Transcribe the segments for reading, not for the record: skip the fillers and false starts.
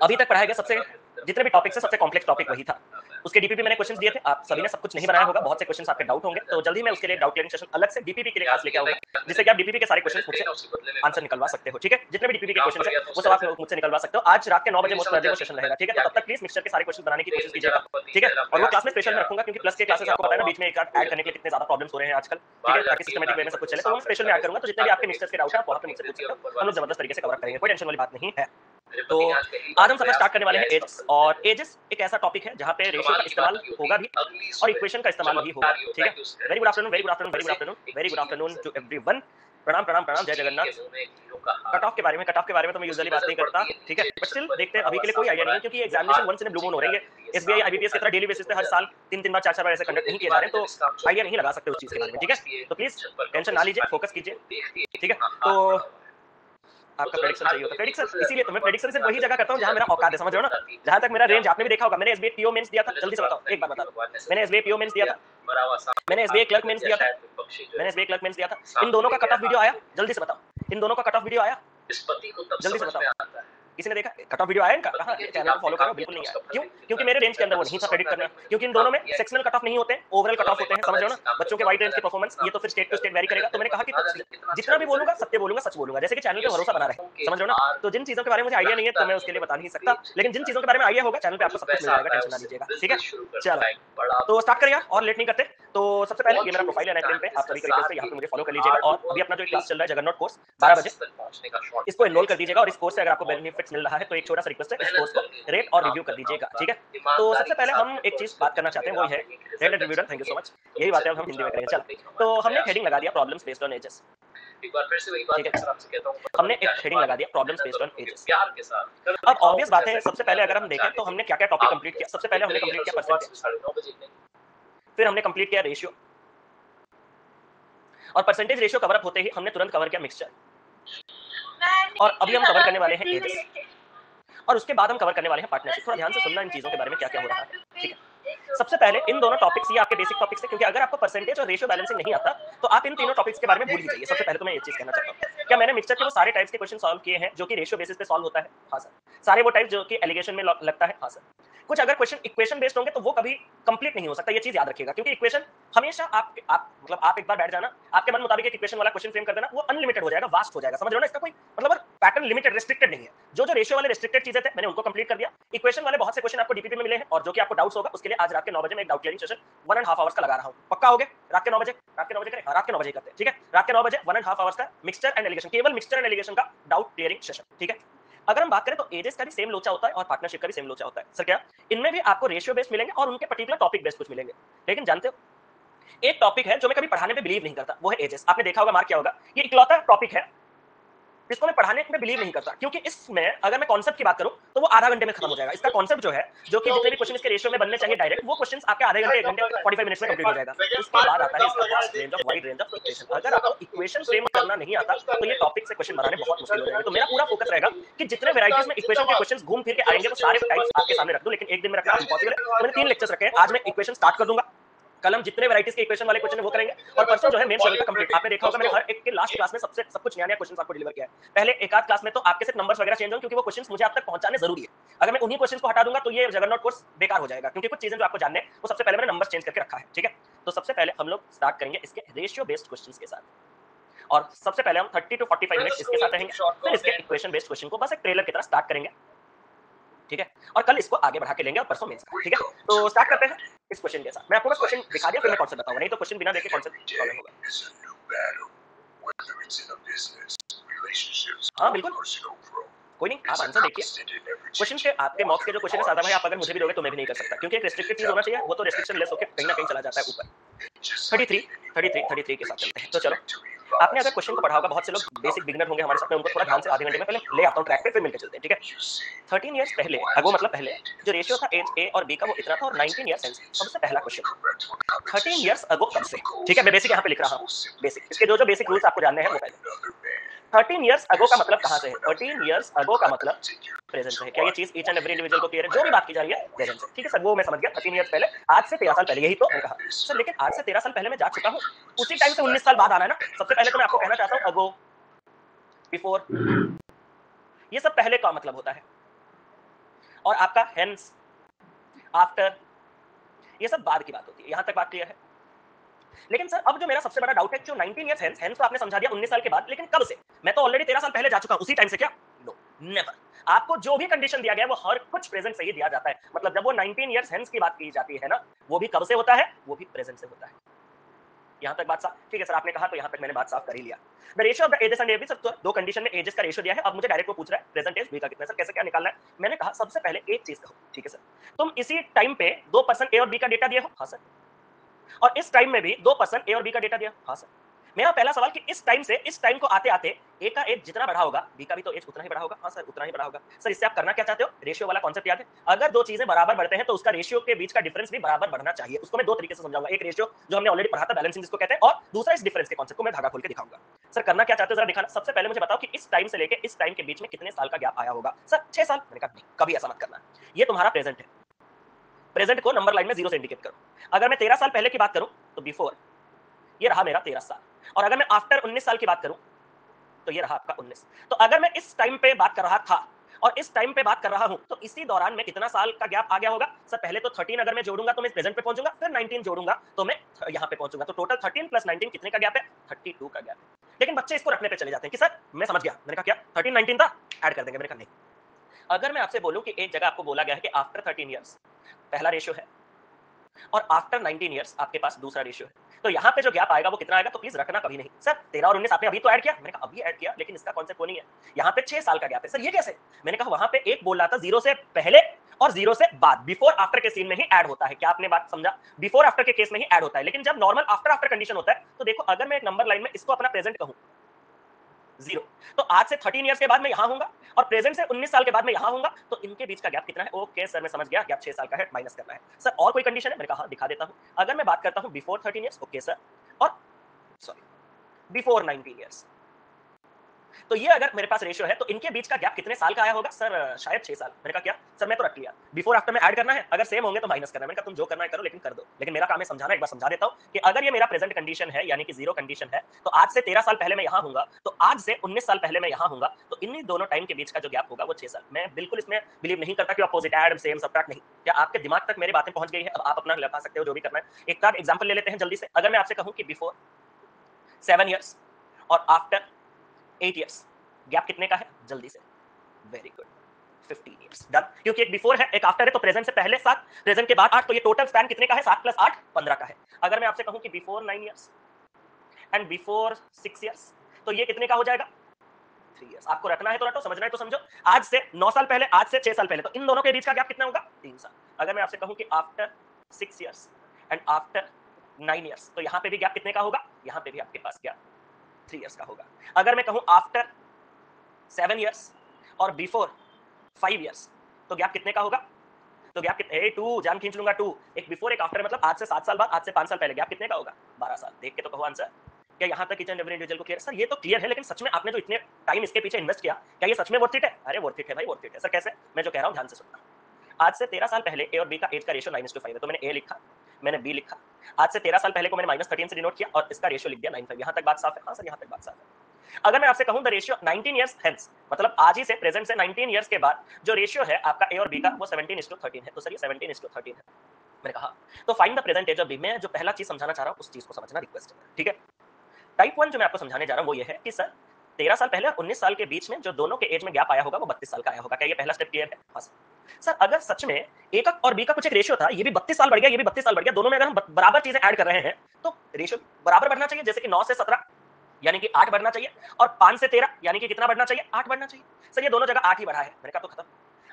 अभी तक पढ़ाए गए सबसे जितने भी टॉपिक्स है सबसे कॉम्प्लेक्स टॉपिक वही था। उसके डीपीपी मैंने क्वेश्चंस दिए थे, आप सभी ने सब कुछ नहीं बनाया होगा, बहुत से क्वेश्चंस आपके डाउट होंगे, तो जल्दी मैं उसके लिए डाउट क्लियरिंग सेशन अलग से डीपीपी के लिए खास लेके आऊंगा, जिससे कि आप डीपीपी के सारे क्वेश्चंस मुझसे आंसर निकलवा सकते हो। ठीक है, जितने भी डीपीपी के क्वेश्चंस है वो सब आप मुझसे निकलवा सकते हो। आज रात के 9 बजे मोस्ट प्रोबेबली वो सेशन रहेगा। ठीक है, तो तब तक प्लीज मिक्सचर के सारे क्वेश्चंस बनाने की कोशिश कीजिएगा। ठीक है, और वो क्लास में स्पेशल में रखूंगा क्योंकि प्लस के क्लासेस आपको पता है ना बीच में एक ऐड करने के लिए कितने ज्यादा प्रॉब्लम्स हो रहे हैं आजकल। ठीक है, ताकि सिस्टमैटिक वे में सब कुछ चले, तो वो स्पेशल में ऐड करूंगा, तो जितने भी आपके मिक्सचर्स के डाउट है आप वहां पे मुझसे पूछ सकते हो, हम लोग जबरदस्त तरीके से कवर करेंगे, कोई टेंशन वाली बात नहीं है। तो आज हम सफर स्टार्ट करने वाले हैं एजेस, और एजेस एक ऐसा टॉपिक है जहां पे रेशियो का इस्तेमाल होगा भी और इक्वेशन का इस्तेमाल भी होगा। ठीक है, very good afternoon, very good afternoon, very good afternoon, very good afternoon to everyone. प्रणाम प्रणाम प्रणाम, जय जगन्नाथ। कट ऑफ के बारे में तो मैं यूजुअली बात नहीं करता। ठीक है, बट स्टिल देखते हैं, अभी के लिए कोई आइडिया नहीं है क्योंकि examination once in blue moon हो रही है। एसबीआई आईबीपीएस की तरह डेली बेसिस पे हर साल 3 बार 4 बार ऐसे कंडक्ट नहीं किए जा रहे हैं, तो आइडिया नहीं लगा सकते उस चीज के बारे में। ठीक है, तो प्लीज टेंशन ना लीजिए, फोकस कीजिए। ठीक है, तो आपका प्रेडिक्शन चाहिए होता है, प्रेडिक्शन इसीलिए तो मैं प्रेडिक्शन सिर्फ वही जगह करता हूँ जहां मेरा औकात है, समझ रहे हो ना। जहां तक मेरा रेंज आपने भी देखा होगा, मैंने एसबीआई पीओ मेंस दिया था, जल्दी से बताओ, एक बार बता दो। मैंने एसबीआई पीओ मेंस दिया था, मैंने एसबीआई क्लर्क मेंस दिया था, मैंने एसबीआई क्लर्क मेंस दिया था। इन दोनों का कट ऑफ वीडियो आया, जल्दी से बताओ, इन दोनों का कट ऑफ वीडियो आया, जल्दी से बताओ। किसी ने देखा कट ऑफ वीडियो आया इनका? कहां? चैनल को फॉलो करो, बिल्कुल नहीं आया। क्यों? क्योंकि मेरे रेंज के अंदर वो नहीं था प्रेडिक्ट करना, क्योंकि इन दोनों में सेक्शनल कट ऑफ नहीं होते, ओवरऑल कट ऑफ होते हैं, समझ रहे हो ना। बच्चों के वाइड रेंज के परफॉर्मेंस ये तो फिर स्टेट टू स्टेट वेरी करेगा, तो मैंने कहा कि जितना भी बोलूंगा सत्य बोलूंगा, सच बोलूंगा, जैसे कि चैनल पे भरोसा बना रहे, समझ रहे हो ना। तो जिन चीजों के बारे में मुझे आइडिया नहीं है तो मैं उसके लिए बता नहीं सकता, लेकिन जिन चीजों के बारे में आइडिया होगा चैनल पे आपको सब कुछ मिल जाएगा, टेंशन ना लीजिएगा। ठीक है, चलो तो स्टार्ट करें यार, और लेट नहीं करते। तो सबसे पहले ये मेरा प्रोफाइल है नेटलिंक पे, आप सभी तरीके से यहाँ पे मुझे फॉलो कर लीजिएगा, और अभी अपना जो क्लास चल रहा है जगन्नाथ कोर्स 12 बजे, इसको एनरोल कर दीजिएगा, और इस कोर्स से अगर आपको बेनिफिट्स मिल रहा है तो एक छोटा सा रिक्वेस्ट है, इस कोर्स को रेट और रिव्यू कर दीजिएगा। ठीक है, तो सबसे पहले हम एक चीज बात करना चाहते हैं, वो है rate and review. Thank you so much, यही बातें अब हम हिंदी में करेंगे। चल, तो हमने हेडिंग लगा दिया प्रॉब्लम्स बेस्ड ऑन एजेस। एक बार फिर से वही बात अक्सर आपसे कहता हूं, हमने एक हेडिंग लगा दिया प्रॉब्लम्स बेस्ड ऑन एजेस प्यार के साथ। अब ऑब्वियस बात है, सबसे पहले अगर हम देखें तो हमने क्या क्या टॉपिक कंप्लीट किया। सबसे पहले हमने कंप्लीट किया परसेंटेज, फिर हमने कंप्लीट किया रेशियो, और परसेंटेज रेशियो कवर अप होते ही हमने तुरंत कवर किया मिक्सचर, और अभी हम कवर करने वाले हैं एजेस, और उसके बाद हम कवर करने वाले हैं पार्टनरशिप। थोड़ा ध्यान से सुनना इन चीजों के बारे में क्या क्या हो रहा है। ठीक है, सबसे पहले इन दोनों टॉपिक्स ये आपके बेसिक टॉपिक्स है, क्योंकि अगर आपको परसेंटेज और रेशियो बैलेंसिंग नहीं आता तो आप इन तीनों टॉपिक्स के बारे में भूल ही जाइए। सबसे पहले तो मैं ये चीज कहना चाहता हूँ, क्या मैंने मिक्सचर के वो सारे टाइप्स के क्वेश्चन सॉल्व किए हैं जो कि रेशियो बेसिस पे सॉल्व होता है? हाँ सर। सारे वो टाइप जो कि एलिगेशन में लगता है? हाँ सर। कुछ अगर क्वेश्चन इक्वेशन बेस्ड होंगे तो वो कभी कंप्लीट नहीं हो सकता, ये चीज याद रखिएगा, क्योंकि इक्वेशन हमेशा आप मतलब आप एक बार बैठ जाना, आपके मन मुताबिक एक इक्वेशन वाला क्वेश्चन फ्रेम कर देना, वो अनलिमिटेड हो जाएगा, वास्ट हो जाएगा, समझ रहे हो ना। इसका कोई मतलब पैटर्न लिमिटेड रेस्ट्रिक्टेड नहीं है। जो रेशियो वाले रेस्ट्रिक्टेड चीजें थे मैंने उनको कंप्लीट कर दिया। इक्वेशन वाले बहुत से क्वेश्चन आपको डीपीपी में मिले हैं, और जो कि आपको डाउट्स होगा उसके लिए आज रात के 9 बजे मैं एक डाउट क्लियरिंग सेशन 1.5 आवर्स का लगा रहा हूं। पक्का हो गया? रात के 9 बजे, रात के 9 बजे करें? हाँ, रात के 9 बजे करते हैं। ठीक है, रात के 9 बजे 1.5 आवर्स का मिक्सचर एंड एलिगेशन, केवल मिक्सचर एंड एलिगेशन का डाउट क्लियरिंग सेशन। ठीक है, अगर हम बात करें तो एजेस का भी सेम लोचा होता है और पार्टनरशिप का भी सेम लोचा होता है। सर क्या? इनमें भी आपको रेशियो बेस्ड मिलेंगे और उनके पर्टिकुलर टॉपिक बेस्ड कुछ मिलेंगे, लेकिन जानते हो एक टॉपिक है जो मैं कभी पढ़ाने पे बिलीव नहीं करता, वो है एजेस। आपने देखा होगा, मार्क किया होगा, ये इकलौता टॉपिक है इसको मैं पढ़ाने में बिलीव नहीं करता, क्योंकि इसमें अगर मैं कॉन्सेप्ट की बात करूं तो वो आधा घंटे में खत्म हो जाएगा। इसका कॉन्सेप्ट जो है, जो कि जितने भी क्वेश्चन इसके रेशियो में बनने चाहिए डायरेक्ट, वो क्वेश्चंस आपके आधे घंटे 1 घंटे 45 मिनट्स में कंप्लीट हो जाएगा। उसके बाद आता है इसका vast range of wide range of equation. अगर आपको इक्वेशन फ्रेम करना नहीं आता तो ये टॉपिक से क्वेश्चन बनाने बहुत मुश्किल हो जाएंगे। तो मेरा पूरा फोकस रहेगा कि जितने वैरायटीज में इक्वेशन के क्वेश्चंस घूम फिर के आएंगे वो सारे टाइप्स आपके सामने रख दूं, लेकिन एक दिन में रखना इम्पॉसिबल है। तो मैंने 3 लेक्चर्स रखे हैं। आज मैं इक्वेशन स्टार्ट कर दूंगा, कल हम जितने वैरायटीज के इक्वेशन वाले क्वेश्चन है वो करेंगे, और परसों जो है मेन शेड्यूल का कंप्लीट। आपने देखा होगा मैंने हर एक के लास्ट क्लास में सब कुछ नया क्वेश्चन आपको डिलीवर किया है। पहले एक आध क्लास में तो आपके सिर्फ नंबर्स वगैरह चेंज होंगे, क्योंकि वो क्वेश्चंस मुझे आप तक पहुंचाने जरूरी है। अगर मैं उन्हीं क्वेश्चंस को हटा दूंगा तो ये जगन्नाथ कोर्स बेकार हो जाएगा, क्योंकि कुछ चीजें जो आपको जानने हैं वो सबसे पहले मैंने नंबर्स चेंज करके रखा है। ठीक है, तो सबसे पहले हम लोग स्टार्ट करेंगे इसके रेशियो बेस्ड क्वेश्चंस के साथ, और सबसे पहले हम 30 to 45 मिनट्स इसके साथ रहेंगे, फिर इसके इक्वेशन बेस्ड क्वेश्चन को बस एक ट्रेलर की तरह स्टार्ट करेंगे। ठीक है, और कल इसको आगे बढ़ा के लेंगे और परसों मेंस का। ठीक है, तो स्टार्ट करते हैं इस क्वेश्चन के साथ। मैं आपको बस क्वेश्चन दिखा दिया, फिर मैं कॉन्सेप्ट बताऊंगा, नहीं तो क्वेश्चन बिना देखे कॉन्सेप्ट प्रॉब्लम होगा। हाँ बिल्कुल, कोई नहीं, आप आंसर देखिए। क्वेश्चन के आपके मॉक्स के जो क्वेश्चन है सादा भाई, आप अगर मुझे भी दोगे तो मैं भी नहीं कर सकता, क्योंकि एक रेस्ट्रिक्टेड चीज होना चाहिए, वो तो रेस्ट्रिक्शन लेस होकर कहीं ना कहीं चला जाता है ऊपर। 33 के साथ चलते हैं। तो चलो, आपने अगर क्वेश्चन को पढ़ा होगा, बहुत से लोग बेसिक बिगिनर होंगे हमारे साथ में, उनको थोड़ा ध्यान से आधे घंटे में पहले ले आता हूँ ट्रैक पे, फिर मिलकर चलते हैं। ठीक है, 13 इयर्स पहले, अगो मतलब पहले, जो रेशियो था एज ए और बी का वो इतना था, और 19 इयर्स सेंस। सबसे पहला क्वेश्चन 13 इयर्स अगो कब से? ठीक है, मैं बेसिक यहाँ पे लिख रहा हूँ, बेसिक, इसके जो बेसिक रूल्स आपको जानने हैं वो पहले। 13 इयर्स अगो का मतलब कहाँ से है? 13 इयर्स अगो का मतलब प्रेजेंट से है। क्या ये चीज ईच एंड एवरी इंडिविजुअल को क्लियर है? जो भी बात की जा रही है प्रेजेंट से। ठीक है सर, वो मैं समझ गया, 13 इयर्स पहले, आज से 13 साल पहले, यही तो मैंने कहा सर। लेकिन आज से 13 साल पहले मैं जा चुका हूँ, उसी टाइम से 19 साल बाद आना है ना। सबसे पहले तो मैं आपको कहना चाहता हूँ अगो, बिफोर, ये सब पहले का मतलब होता है। और आपका हेंस, आफ्टर, ये सब बाद की बात होती है। यहां तक बात क्लियर है? लेकिन सर अब जो मेरा सबसे बड़ा डाउट है, जो 19 ईयर्स हेंस, हेंस तो आपने समझा दिया 19 साल के बाद, लेकिन कब से? मैं तो ऑलरेडी 13 साल पहले जा चुका हूं, उसी टाइम से क्या? No, never. आपको जो भी कंडीशन दिया गया है वो हर कुछ प्रेजेंट से ही दिया जाता है। मतलब जब वो 19 ईयर्स हेंस की बात की जाती है ना, वो भी कब से होता है? वो भी प्रेजेंट से होता है। यहां तक बात साफ? ठीक है सर, आपने कहा तो यहां तक मैंने बात साफ कर ही लिया। The ratio of the ages and A B, sir तो दो कंडीशन में एजेस का रेशियो दिया है। अब मुझे डायरेक्ट वो पूछ रहा है प्रेजेंट एज बी का कितना है, सर कैसे क्या निकालना है? मैंने कहा सबसे पहले एक चीज कहो, ठीक है सर, तुम इसी टाइम पे दो पर्सन ए और बी का डेटा दिए हो? हाँ सर। और इस टाइम में भी दो पर्सन ए और बी का डेटा दिया? हाँ सर। मेरा पहला सवाल कि इस टाइम से इस टाइम को आते आते ए का एज जितना बढ़ा होगा बी का भी तो एज उतना ही बढ़ा होगा? हाँ सर, उतना ही बढ़ा होगा। सर इससे आप करना क्या चाहते हो? रेशियो वाला कॉन्सेप्ट याद है? अगर दो चीजें बराबर बढ़ते हैं तो उसका रेशियो के बीच का डिफरेंस भी बराबर बढ़ना चाहिए। उसको मैं दो तरीके से समझाऊंगा, एक रेशियो जो हमने ऑलरेडी पढ़ा था बैलेंसिंग जिसको कहते हैं, और दूसरा इस डिफरेंस के कॉन्सेप्ट को मैं धागा खोल के दिखाऊंगा। सर करना क्या चाहते हो जरा दिखाना। सबसे पहले मुझे बताओ कि इस टाइम से लेके इस टाइम के बीच में कितने साल का गैप आया होगा? सर 6 साल। मैंने कहा नहीं, कभी ऐसा मत करना। ये तुम्हारा प्रेजेंट है। प्रेजेंट को नंबर लाइन में 0 से इंडिकेट करो। अगर मैं 13 साल पहले की बात करूं तो बिफोर, ये रहा मेरा 13 साल। और अगर मैं आफ्टर 19 साल की बात करूं तो ये रहा आपका 19। तो अगर मैं इस टाइम पे बात कर रहा था और इस टाइम पे बात कर रहा हूं तो इसी दौरान में कितना साल का गैप आ गया होगा? सर पहले तो 13 अगर मैं जोड़ूंगा तो मैं प्रेजेंट पे पहुंचूंगा, फिर 19 जोड़ूंगा तो मैं यहां पे पहुंचूंगा। तो टोटल 13 प्लस 19 कितने का गैप है? 32 का गैप है। लेकिन बच्चे इसको रखने पे चले जाते हैं कि सर मैं समझ गया। मैंने कहा क्या 13 19 था, ऐड कर देंगे। मैंने कहा नहीं। अगर मैं आपसे बोलूं कि एक जगह आपको बोला गया है कि आफ्टर 13 इयर्स पहला रेशियो है और आफ्टर 19 इयर्स आपके पास दूसरा रेशियो है, तो यहाँ पे जो गैप आएगा वो कितना आएगा? तो प्लीज रखना कभी नहीं। सर 13 और 19 आपने अभी तो ऐड किया। मैंने कहा अभी ऐड किया, लेकिन इसका कॉन्सेप्ट वो नहीं है। यहाँ पे 6 साल का गैप है। सर ये कैसे? मैंने कहा वहां पे एक बोल रहा था 0 से पहले और 0 से बाद, बिफोर आफ्टर के सीन में ही ऐड होता है। क्या आपने बात समझा? बिफोर आफ्टर के केस में ही ऐड होता है, लेकिन जब नॉर्मल आफ्टर आफ्टर कंडीशन होता है तो देखो अगर मैं एक नंबर लाइन में इसको अपना प्रेजेंट कहूं 0, तो आज से 13 इयर्स के बाद मैं यहां हूंगा और प्रेजेंट से 19 साल के बाद मैं यहां हूंगा, तो इनके बीच का गैप कितना है? ओके सर मैं समझ गया, गैप 6 साल का है, माइनस करना है। सर और कोई कंडीशन है? मैंने कहा दिखा देता हूं। अगर मैं बात करता हूं बिफोर 13 इयर्स, ओके सर, और सॉरी बिफोर 19 इयर्स, तो ये अगर मेरे पास रेशियो है तो इनके बीच का गैप कितने साल का आया होगा? सर शायद 6 साल। मैंने कहा क्या? सर मैं तो रख लिया, बिफोर आफ्टर में ऐड करना है, अगर सेम होंगे तो माइनस करना है। मैंने कहा तुम जो करना है करो, लेकिन कर दो। लेकिन मेरा काम है समझाना। एक बार समझा देता हूं कि अगर ये मेरा प्रेजेंट कंडीशन है यानी कि 0 कंडीशन है, तो आज से 13 साल पहले मैं यहां हूंगा, तो आज से 19 साल पहले मैं यहां हूंगा, तो इन्हीं दोनों टाइम के बीच का जो गैप होगा वो 6 साल। मैं बिल्कुल इसमें बिलीव नहीं करता कि अपोजिट ऐड सेम सब्ट्रैक्ट नहीं। क्या आपके दिमाग तक मेरी बातें पहुंच गई है? अब आप अपना लगा सकते हो जो भी करना है। एक का एग्जांपल ले लेते हैं जल्दी से। अगर मैं आपसे कहूं कि बिफोर 7 इयर्स और आफ्टर 8 इयर्स, गैप कितने का है? जल्दी से। Very good, 15 years. डन। क्योंकि एक बिफोर है एक आफ्टर है, तो प्रेजेंट से पहले 7, प्रेजेंट के बाद 8, तो ये टोटल स्पैन कितने का है? 7 प्लस 8 15 का है। अगर मैं आपसे कहूं कि before 9 years and before 6 years, तो ये कितने का हो जाएगा? 3 इयर्स। आपको रखना है तो रखो, समझना है तो समझो। आज से 9 साल पहले, आज से 6 साल पहले, तो इन दोनों के बीच का गैप कितना होगा? 3 साल। अगर मैं आपसे कहूं कि after 6 years and after 9 years, तो यहां पे भी गैप कितने का होगा? यहां पे भी आपके पास गैप 3 इयर्स का होगा। अगर मैं कहूं आफ्टर 7 इयर्स और बिफोर 5 इयर्स, तो गैप कितने का होगा? तो गैप कितने? 2 जान खींच लूंगा 2। एक बिफोर एक आफ्टर, मतलब आज से 7 साल बाद, आज से 5 साल पहले, गैप कितने का होगा? 12 साल। देख के तो कहो आंसर। क्या यहाँ तक किचन एवरी इंडिविजुअल को क्लियर? सर ये तो क्लियर है, लेकिन सच में आपने जो इतने टाइम इसके पीछे इन्वेस्ट किया, क्या ये सच में वर्थ इट है? अरे वर्थ इट है भाई, वर्थ इट है। सर कैसे? मैं जो कह रहा हूँ ध्यान से सुनना। आज से 13 साल पहले ए और बी का एज का रेशियो 9:5 है, तो मैंने ए लिखा, मैंने बी लिखा। आज से 13 साल पहले को मैंने -13 से डिनोट किया और इसका रेशियो लिख दिया 9:5। यहाँ तक बात साफ है? हाँ सर यहाँ तक बात साफ है। अगर मैं आपसे कहूं द रेशियो 19 इयर्स हेंस, मतलब आज ही से प्रेजेंट से 19 इयर्स के बाद जो रेशियो है आपका ए और बी का वो 17:13 है, तो सर ये 17:13 है। मैंने कहा तो find the present age of B. मैं जो पहला चीज समझाना चाह रहा हूं उस चीज को समझना रिक्वेस्ट है, ठीक है? टाइप 1 जो मैं आपको समझाने जा रहा हूं वो ये है कि सर 13 साल पहले और 19 साल के बीच में जो दोनों के एज में गैप आया होगा वो 32 साल का आया होगा। क्या ये पहला स्टेप क्लियर है? हाँ सर। अगर सच में ए का और बी का कुछ एक रेशियो था, ये भी 32 साल बढ़ गया, ये भी 32 साल बढ़ गया, दोनों में अगर हम बराबर चीजें ऐड कर रहे हैं तो रेशियो बराबर बढ़ना चाहिए। जैसे कि 9 से 17 यानी कि 8 बढ़ना चाहिए, और 5 से 13 यानी कि कितना बढ़ना चाहिए? 8 बढ़ना चाहिए। सर ये दोनों जगह 8 ही बढ़ा है। मैंने कहा तो खत्म।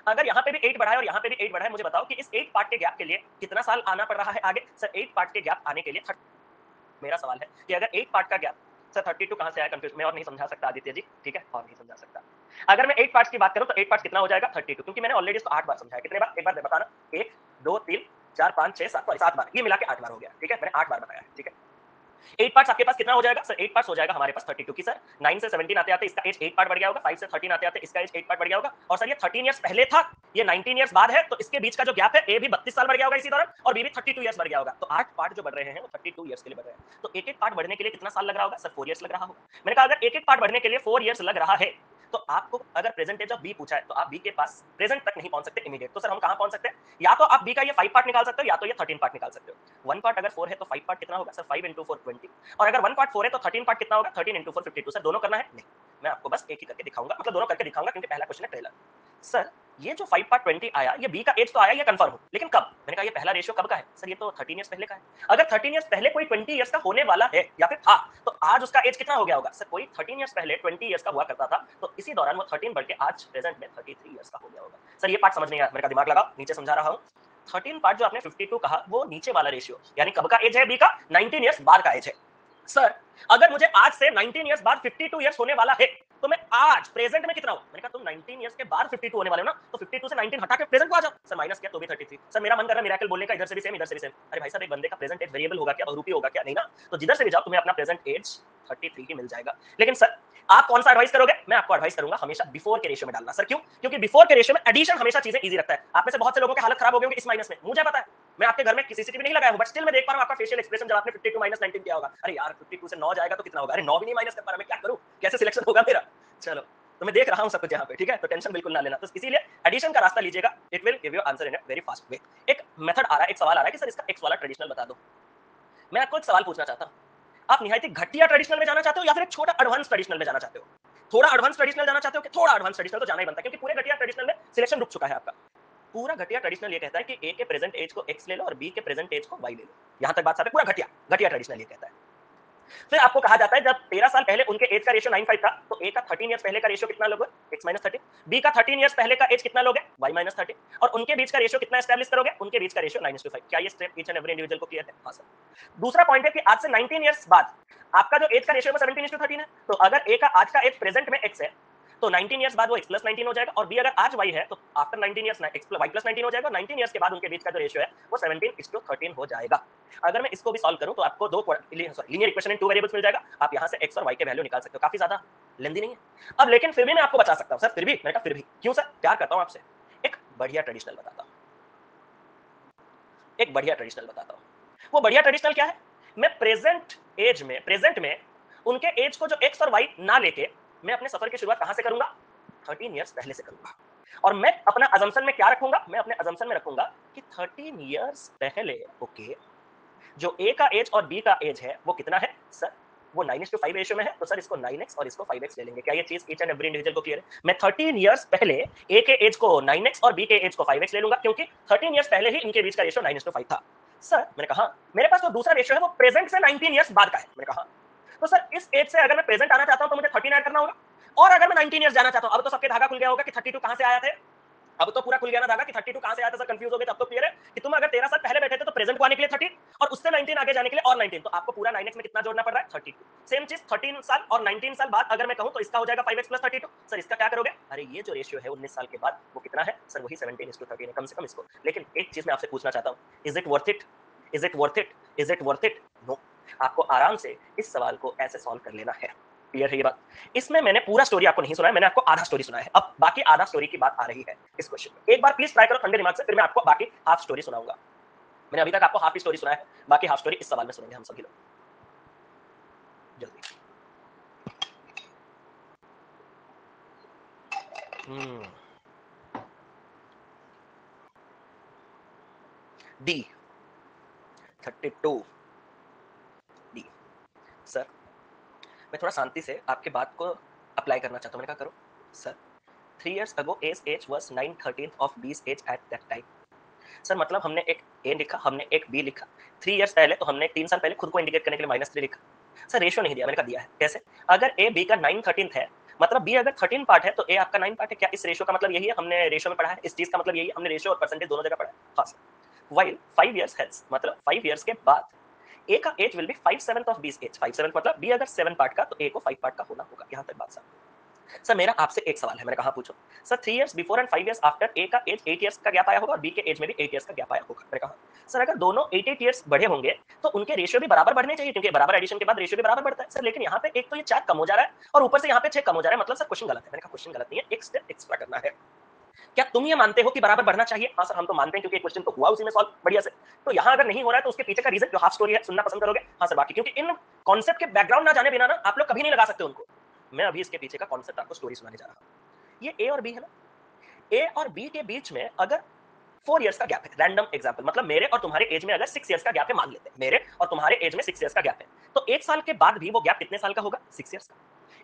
अगर यहाँ पे भी 8 बढ़ा है और यहाँ पे भी 8 बढ़ा है, मुझे बताओ कि इस 8 पार्ट के गैप के लिए कितना साल आना पड़ रहा है आगे? सर 8 पार्ट के गैप आने के लिए 30। मेरा सवाल है कि अगर 8 पार्ट का गैप, सर 32 कहां से आया? कंफ्यूज, मैं और नहीं समझा सकता आदित्य जी, ठीक है, और नहीं समझा सकता। अगर मैं 8 पार्ट्स की बात करूं तो 8 पार्ट्स कितना हो जाएगा? 32, क्योंकि मैंने ऑलरेडी इसको 8 बार समझाया। कितने बार? एक बार बताना। 1 2 3 4 5 6 7, 7 बार, ये मिला के 8 बार हो गया, ठीक है? मैंने 8 बार बताया, ठीक है? 8 पार्ट्स आपके पास कितना हो जाएगा? सर 8 पार्ट्स हो जाएगा हमारे पास 32, की सर 9 से 17 आते आते इसका एज 8 पार्ट बढ़ गया होगा, 5 से 13 आते आते इसका एज 8 पार्ट बढ़ गया होगा, और सर ये 13 इयर्स पहले था, ये 19 इयर्स बाद है, तो इसके बीच का जो गैप है, ए भी 32 साल बढ़ गया होगा इसी दौरान, और बी भी 32 इयर्स बढ़ गया होगा। तो 8 पार्ट जो बढ़ रहे हैं वो 32 इयर्स के लिए बढ़ रहे हैं। तो एक एक पार्ट बढ़ने के लिए कितना साल लग रहा होगा? सर 4 इयर्स लग रहा होगा। मैंने कहा अगर एक एक पार्ट बढ़ने के लिए 4 इयर्स लग रहा है, तो आपको अगर प्रेजेंट एज ऑफ बी पूछा है तो आप बी के पास प्रेजेंट तक नहीं पहुंच सकते इमीडिएट। तो सर हम कहां पहुंच सकते हैं? या तो आप बी का ये 5 पार्ट निकाल सकते हो या तो ये 13 पार्ट निकाल सकते हो। 1 पार्ट अगर 4 है तो 5 पार्ट कितना होगा सर? 5 × 4 20। और अगर 1 पार्ट 4 है तो 13 पार्ट कितना होगा? 13 × 4 52। सर दोनों करना है? नहीं, मैं आपको बस एक ही करके दिखाऊंगा, मतलब दोनों करके दिखाऊंगा क्योंकि पहला क्वेश्चन है ट्रेलर। सर ये जो 5 पार्ट 20 आया, ये बी का एज तो आया, ये कंफर्म हो, लेकिन कब? मैंने कहा ये पहला रेशियो कब का है? सर ये तो 13 इयर्स पहले का है। अगर 13 इयर्स पहले कोई 20 इयर्स का होने वाला है या फिर था, तो आज उसका एज कितना हो गया होगा? सर कोई 13 इयर्स पहले 20 इयर्स का हुआ करता था, तो इसी दौरान वो 13 बढ़ के आज प्रेजेंट में 33 इयर्स का हो गया होगा। सर ये पार्ट समझ नहीं आया, मेरे का दिमाग लगाओ, नीचे समझा रहा हूं। 13 पार्ट जो आपने 52 कहा, वो नीचे वाला रेशियो, यानी कब का एज है बी का? 19 इयर्स बाद का एज है। सर अगर मुझे आज से 19 इयर्स बाद 52 इयर्स होने वाला है, तो मैं आज प्रेजेंट में कितना हूं? मैंने कहा तुम 19 इयर्स के बाद 52 होने वाले हो ना, तो 52 से 19 हटा के प्रेजेंट को आ जाओ। सर माइनस किया तो भी 33। सर मेरा मन कर रहा है मिरेकल बोलने का, इधर से भी सेम इधर से भी सेम। अरे भाई साहब एक बंदे का प्रेजेंट एज वेरिएबल होगा क्या, बहुरूपी होगा क्या? नहीं ना, तो जिधर से भी जाओ तुम्हें अपना प्रेजेंट एज 33 ही मिल जाएगा। लेकिन सर आप कौन सा एडवाइस करोगे? मैं आपको एडवाइस करूंगा हमेशा बिफोर के रेशियो में डालना। सर क्यों? क्योंकि बिफोर के रेशियो में एडिशन हमेशा चीजें इजी रखता है। आप में से बहुत से लोगों के हालत खराब हो गए होंगे इस माइनस में, मुझे पता है। मैं आपके घर में सीसीटीवी नहीं लगाया हूं, बट स्टिल मैं देख पा रहा हूं आपका फेशियल एक्सप्रेशन जब आपने 52 माइनस 19 किया होगा। अरे यार 52 से 9 जाएगा तो कितना होगा? अरे 9 भी नहीं माइनस कर पा रहा, मैं क्या करूं? कैसे सिलेक्शन होगा मेरा? चलो तो मैं देख रहा हूं सब कुछ यहाँ पे, ठीक है, तो टेंशन बिल्कुल ना लेना। तो इसीलिए एडिशन का रास्ता लीजिएगा, it will give you answer in a very fast way. एक मेथड आ रहा है, एक सवाल आ रहा है कि सर इसका एक्स वाला ट्रेडिशनल बता दो। मैं आपको एक सवाल पूछना चाहता हूं, आप निहायत घटिया ट्रेडिशनल में जाना चाहते हो या फिर एक छोटा एडवांस ट्रेडिशनल में जाना चाहते हो? थोड़ा एडवांस ट्रेडिशनल जाना चाहते हो कि थोड़ा एडवांस ट्रेडिशनल? तो जाना ही बनता है क्योंकि पूरे घटिया ट्रेडिशनल में सिलेक्शन रुक चुका है आपका। पूरा घटिया ट्रेडिशनल ये कहता है कि ए के प्रेजेंट एज को एक्स ले लो और बी के प्रेजेंट एज को वाई ले लो। यहां तक बात साफ है, पूरा घटिया घटिया ट्रेडिशनल ये कहता है। फिर आपको कहा जाता है जब 13 साल पहले उनके एज का रेशियो 95 था, तो ए का 13 इयर्स पहले का रेशियो कितना लोगे? x - 13। बी का 13 इयर्स पहले का एज कितना लोगे? y - 13। और उनके बीच का रेशियो कितना एस्टैब्लिश करोगे? उनके बीच का रेशियो 9:5। क्या ये step each and every individual को क्लियर है? हां सर। दूसरा पॉइंट है कि आज से 19 इयर्स बाद आपका जो एज का रेशियो है 17:13 है। तो अगर ए का आज का एज प्रेजेंट में x है, तो 19 इयर्स बाद वो x + 19 हो जाएगा, और b अगर आज y है तो आफ्टर 19 इयर्स x y + 19 हो जाएगा। 19 इयर्स के बाद उनके बीच का जो रेशियो है वो 17:13 हो जाएगा। अगर मैं इसको भी सॉल्व करूं तो आपको दो linear equation in two variables मिल जाएगा। आप यहां से x और y के वैल्यू निकाल सकते हो। काफी ज्यादा लेंदी नहीं है। अब लेकिन फिर भी मैं आपको बता सकता हूं। सर फिर भी, मैंने कहा फिर भी क्यों सर? प्यार करता हूं आपसे। एक बढ़िया ट्रेडिशनल बताता हूं, एक बढ़िया ट्रेडिशनल बताता हूं। वो बढ़िया ट्रेडिशनल क्या है? मैं प्रेजेंट में उनके एज को जो x और y ना लेके मैं अपने सफर की शुरुआत कहां से करूंगा? 13 इयर्स पहले से करूंगा। और मैं अपना अजम्पशन में क्या रखूंगा? मैं अपने अजम्पशन में रखूंगा कि 13 इयर्स पहले ओके जो ए का एज और बी का एज है वो कितना है सर? वो 9:5 रेशियो में है। तो सर इसको 9x और इसको 5x ले लेंगे। क्या ये चीज ईच एंड एवरी इंडिविजुअल को क्लियर है? मैं 13 इयर्स पहले ए के एज को 9x और बी के एज को 5x ले लूंगा क्योंकि 13 इयर्स पहले ही इनके बीच का रेशियो 9:5 था। सर मैंने कहा मेरे पास जो दूसरा रेशियो है वो प्रेजेंट से 19 इयर्स बाद का है। मैंने कहा तो सर इस एज से अगर मैं प्रेजेंट आना चाहता हूं तो मुझे 13 ऐड करना होगा, और अगर मैं 19 इयर्स जाना चाहता हूं, अब तो सबके धागा खुल गया होगा कि 32 कहां से आया थे। अब तो पूरा खुल गया ना धागा कि 32 कहां से आया था। सर कंफ्यूज हो गए? तब तो क्लियर है कि तुम अगर 13 साल पहले बैठे थे तो प्रेजेंट को आने के लिए 13 और उससे 19 आगे जाने के लिए और 19, तो आपको पूरा 9x में कितना जोड़ना पड़ रहा है? 32। सेम चीज 13 साल और 19 साल बाद अगर मैं कहूं तो इसका हो जाएगा 5x + 32। सर इसका क्या करोगे? अरे ये जो रेशियो है 19 साल के बाद वो कितना है सर? वही 17:13 है, कम से कम इसको। लेकिन एक चीज मैं आपसे पूछना चाहता हूं, is it worth it? Is it worth it? Is it worth it? No. आपको आराम से इस सवाल को ऐसे सॉल्व कर लेना है। क्लियर है ये बात? इसमें मैंने पूरा स्टोरी आपको नहीं सुनाया, मैंने आपको आधा स्टोरी सुनाया है। अब बाकी आधा स्टोरी की बात आ रही है इस क्वेश्चन में। एक बार प्लीज ट्राई करो ठंडे दिमाग से, फिर मैं आपको बाकी हाफ स्टोरी सुनाऊंगा। मैंने अभी तक आपको हाफ ही स्टोरी सुनाया है, बाकी हाफ स्टोरी इस सवाल में सुनेंगे हम सभी लोग जल्दी। D 32 D. सर मैं थोड़ा शांति से आपके बात को अप्लाई करना चाहता हूं। मैंने कहा करो। Sir 3 years ago A's age was 9/13 of B's age at that time। Sir मतलब हमने एक ए लिखा, हमने एक बी लिखा। 3 इयर्स पहले तो हमने 3 साल पहले खुद को इंडिकेट करने के लिए -3 लिखा। सर रेशियो नहीं दिया, मैंने कहा दिया है। कैसे? अगर ए बी का 9/13 है, मतलब बी अगर 13 पार्ट है तो ए आपका 9 पार्ट है। क्या इस रेशियो का मतलब यही है? हमने रेशियो में पढ़ा है, इस चीज का मतलब यही है, हमने रेशियो और परसेंटेज दोनों जगह पढ़ा है। हाँ सर। वाइल 5 इयर्स हेल्स, मतलब 5 इयर्स के बाद ए का age will be 5/7 of B's age. 5/7 मतलब बी अगर 7 पार्ट का तो ए को 5 पार्ट का होना होगा। यहाँ तक बात साफ। सर मेरा आपसे एक सवाल है, मैंने कहा पूछो। Sir 3 years before and 5 years after A का एज 8 इयर्स का गैप आया होगा और बी के एज में भी 8 इयर्स का गैप आया होगा। मैंने कहा सर अगर दोनों 8 इयर्स बढ़े होंगे तो उनके रेशियो भी बराबर बढ़ने चाहिए क्योंकि बराबर एडिशन के बाद रेशियो भी बराबर बढ़ता है। सर लेकिन यहाँ पे एक तो ये 4 कम हो जा रहा है और ऊपर से यहाँ पे 6 कम हो जा रहा है, मतलब सर क्वेश्चन गलत है। मैंने कहा क्वेश्चन गलत नहीं है, एक स्टेप एक्स्ट्रा करना है। क्या तुम ये मानते हो कि बराबर बढ़ना चाहिए? हाँ सर हम तो मानते हैं क्योंकि क्वेश्चन तो हुआ उसी में सॉल्व बढ़िया से। तो यहाँ अगर नहीं हो रहा है तो उसके पीछे का रीजन जो हाफ स्टोरी है सुनना पसंद करोगे? हाँ सर बाकी क्योंकि इन कॉन्सेप्ट के बैकग्राउंड ना जाने बिना ना आप लोग कभी नहीं लगा सकते उनको। मैं अभी इसके पीछे का कॉन्सेप्ट आपको स्टोरी सुनाने जा रहा हूँ। ये ए और बी है ना, ए और बी के बीच में अगर 4 इयर्स का गैप है, रैंडम एग्जांपल, मतलब मेरे और तुम्हारे एज में अगर 6 इयर्स का गैप है, मान लेते हैं मेरे और तुम्हारे एज में 6 इयर्स का गैप है, तो 1 साल के बाद भी वो गैप कितने साल का होगा? 6 इयर्स का।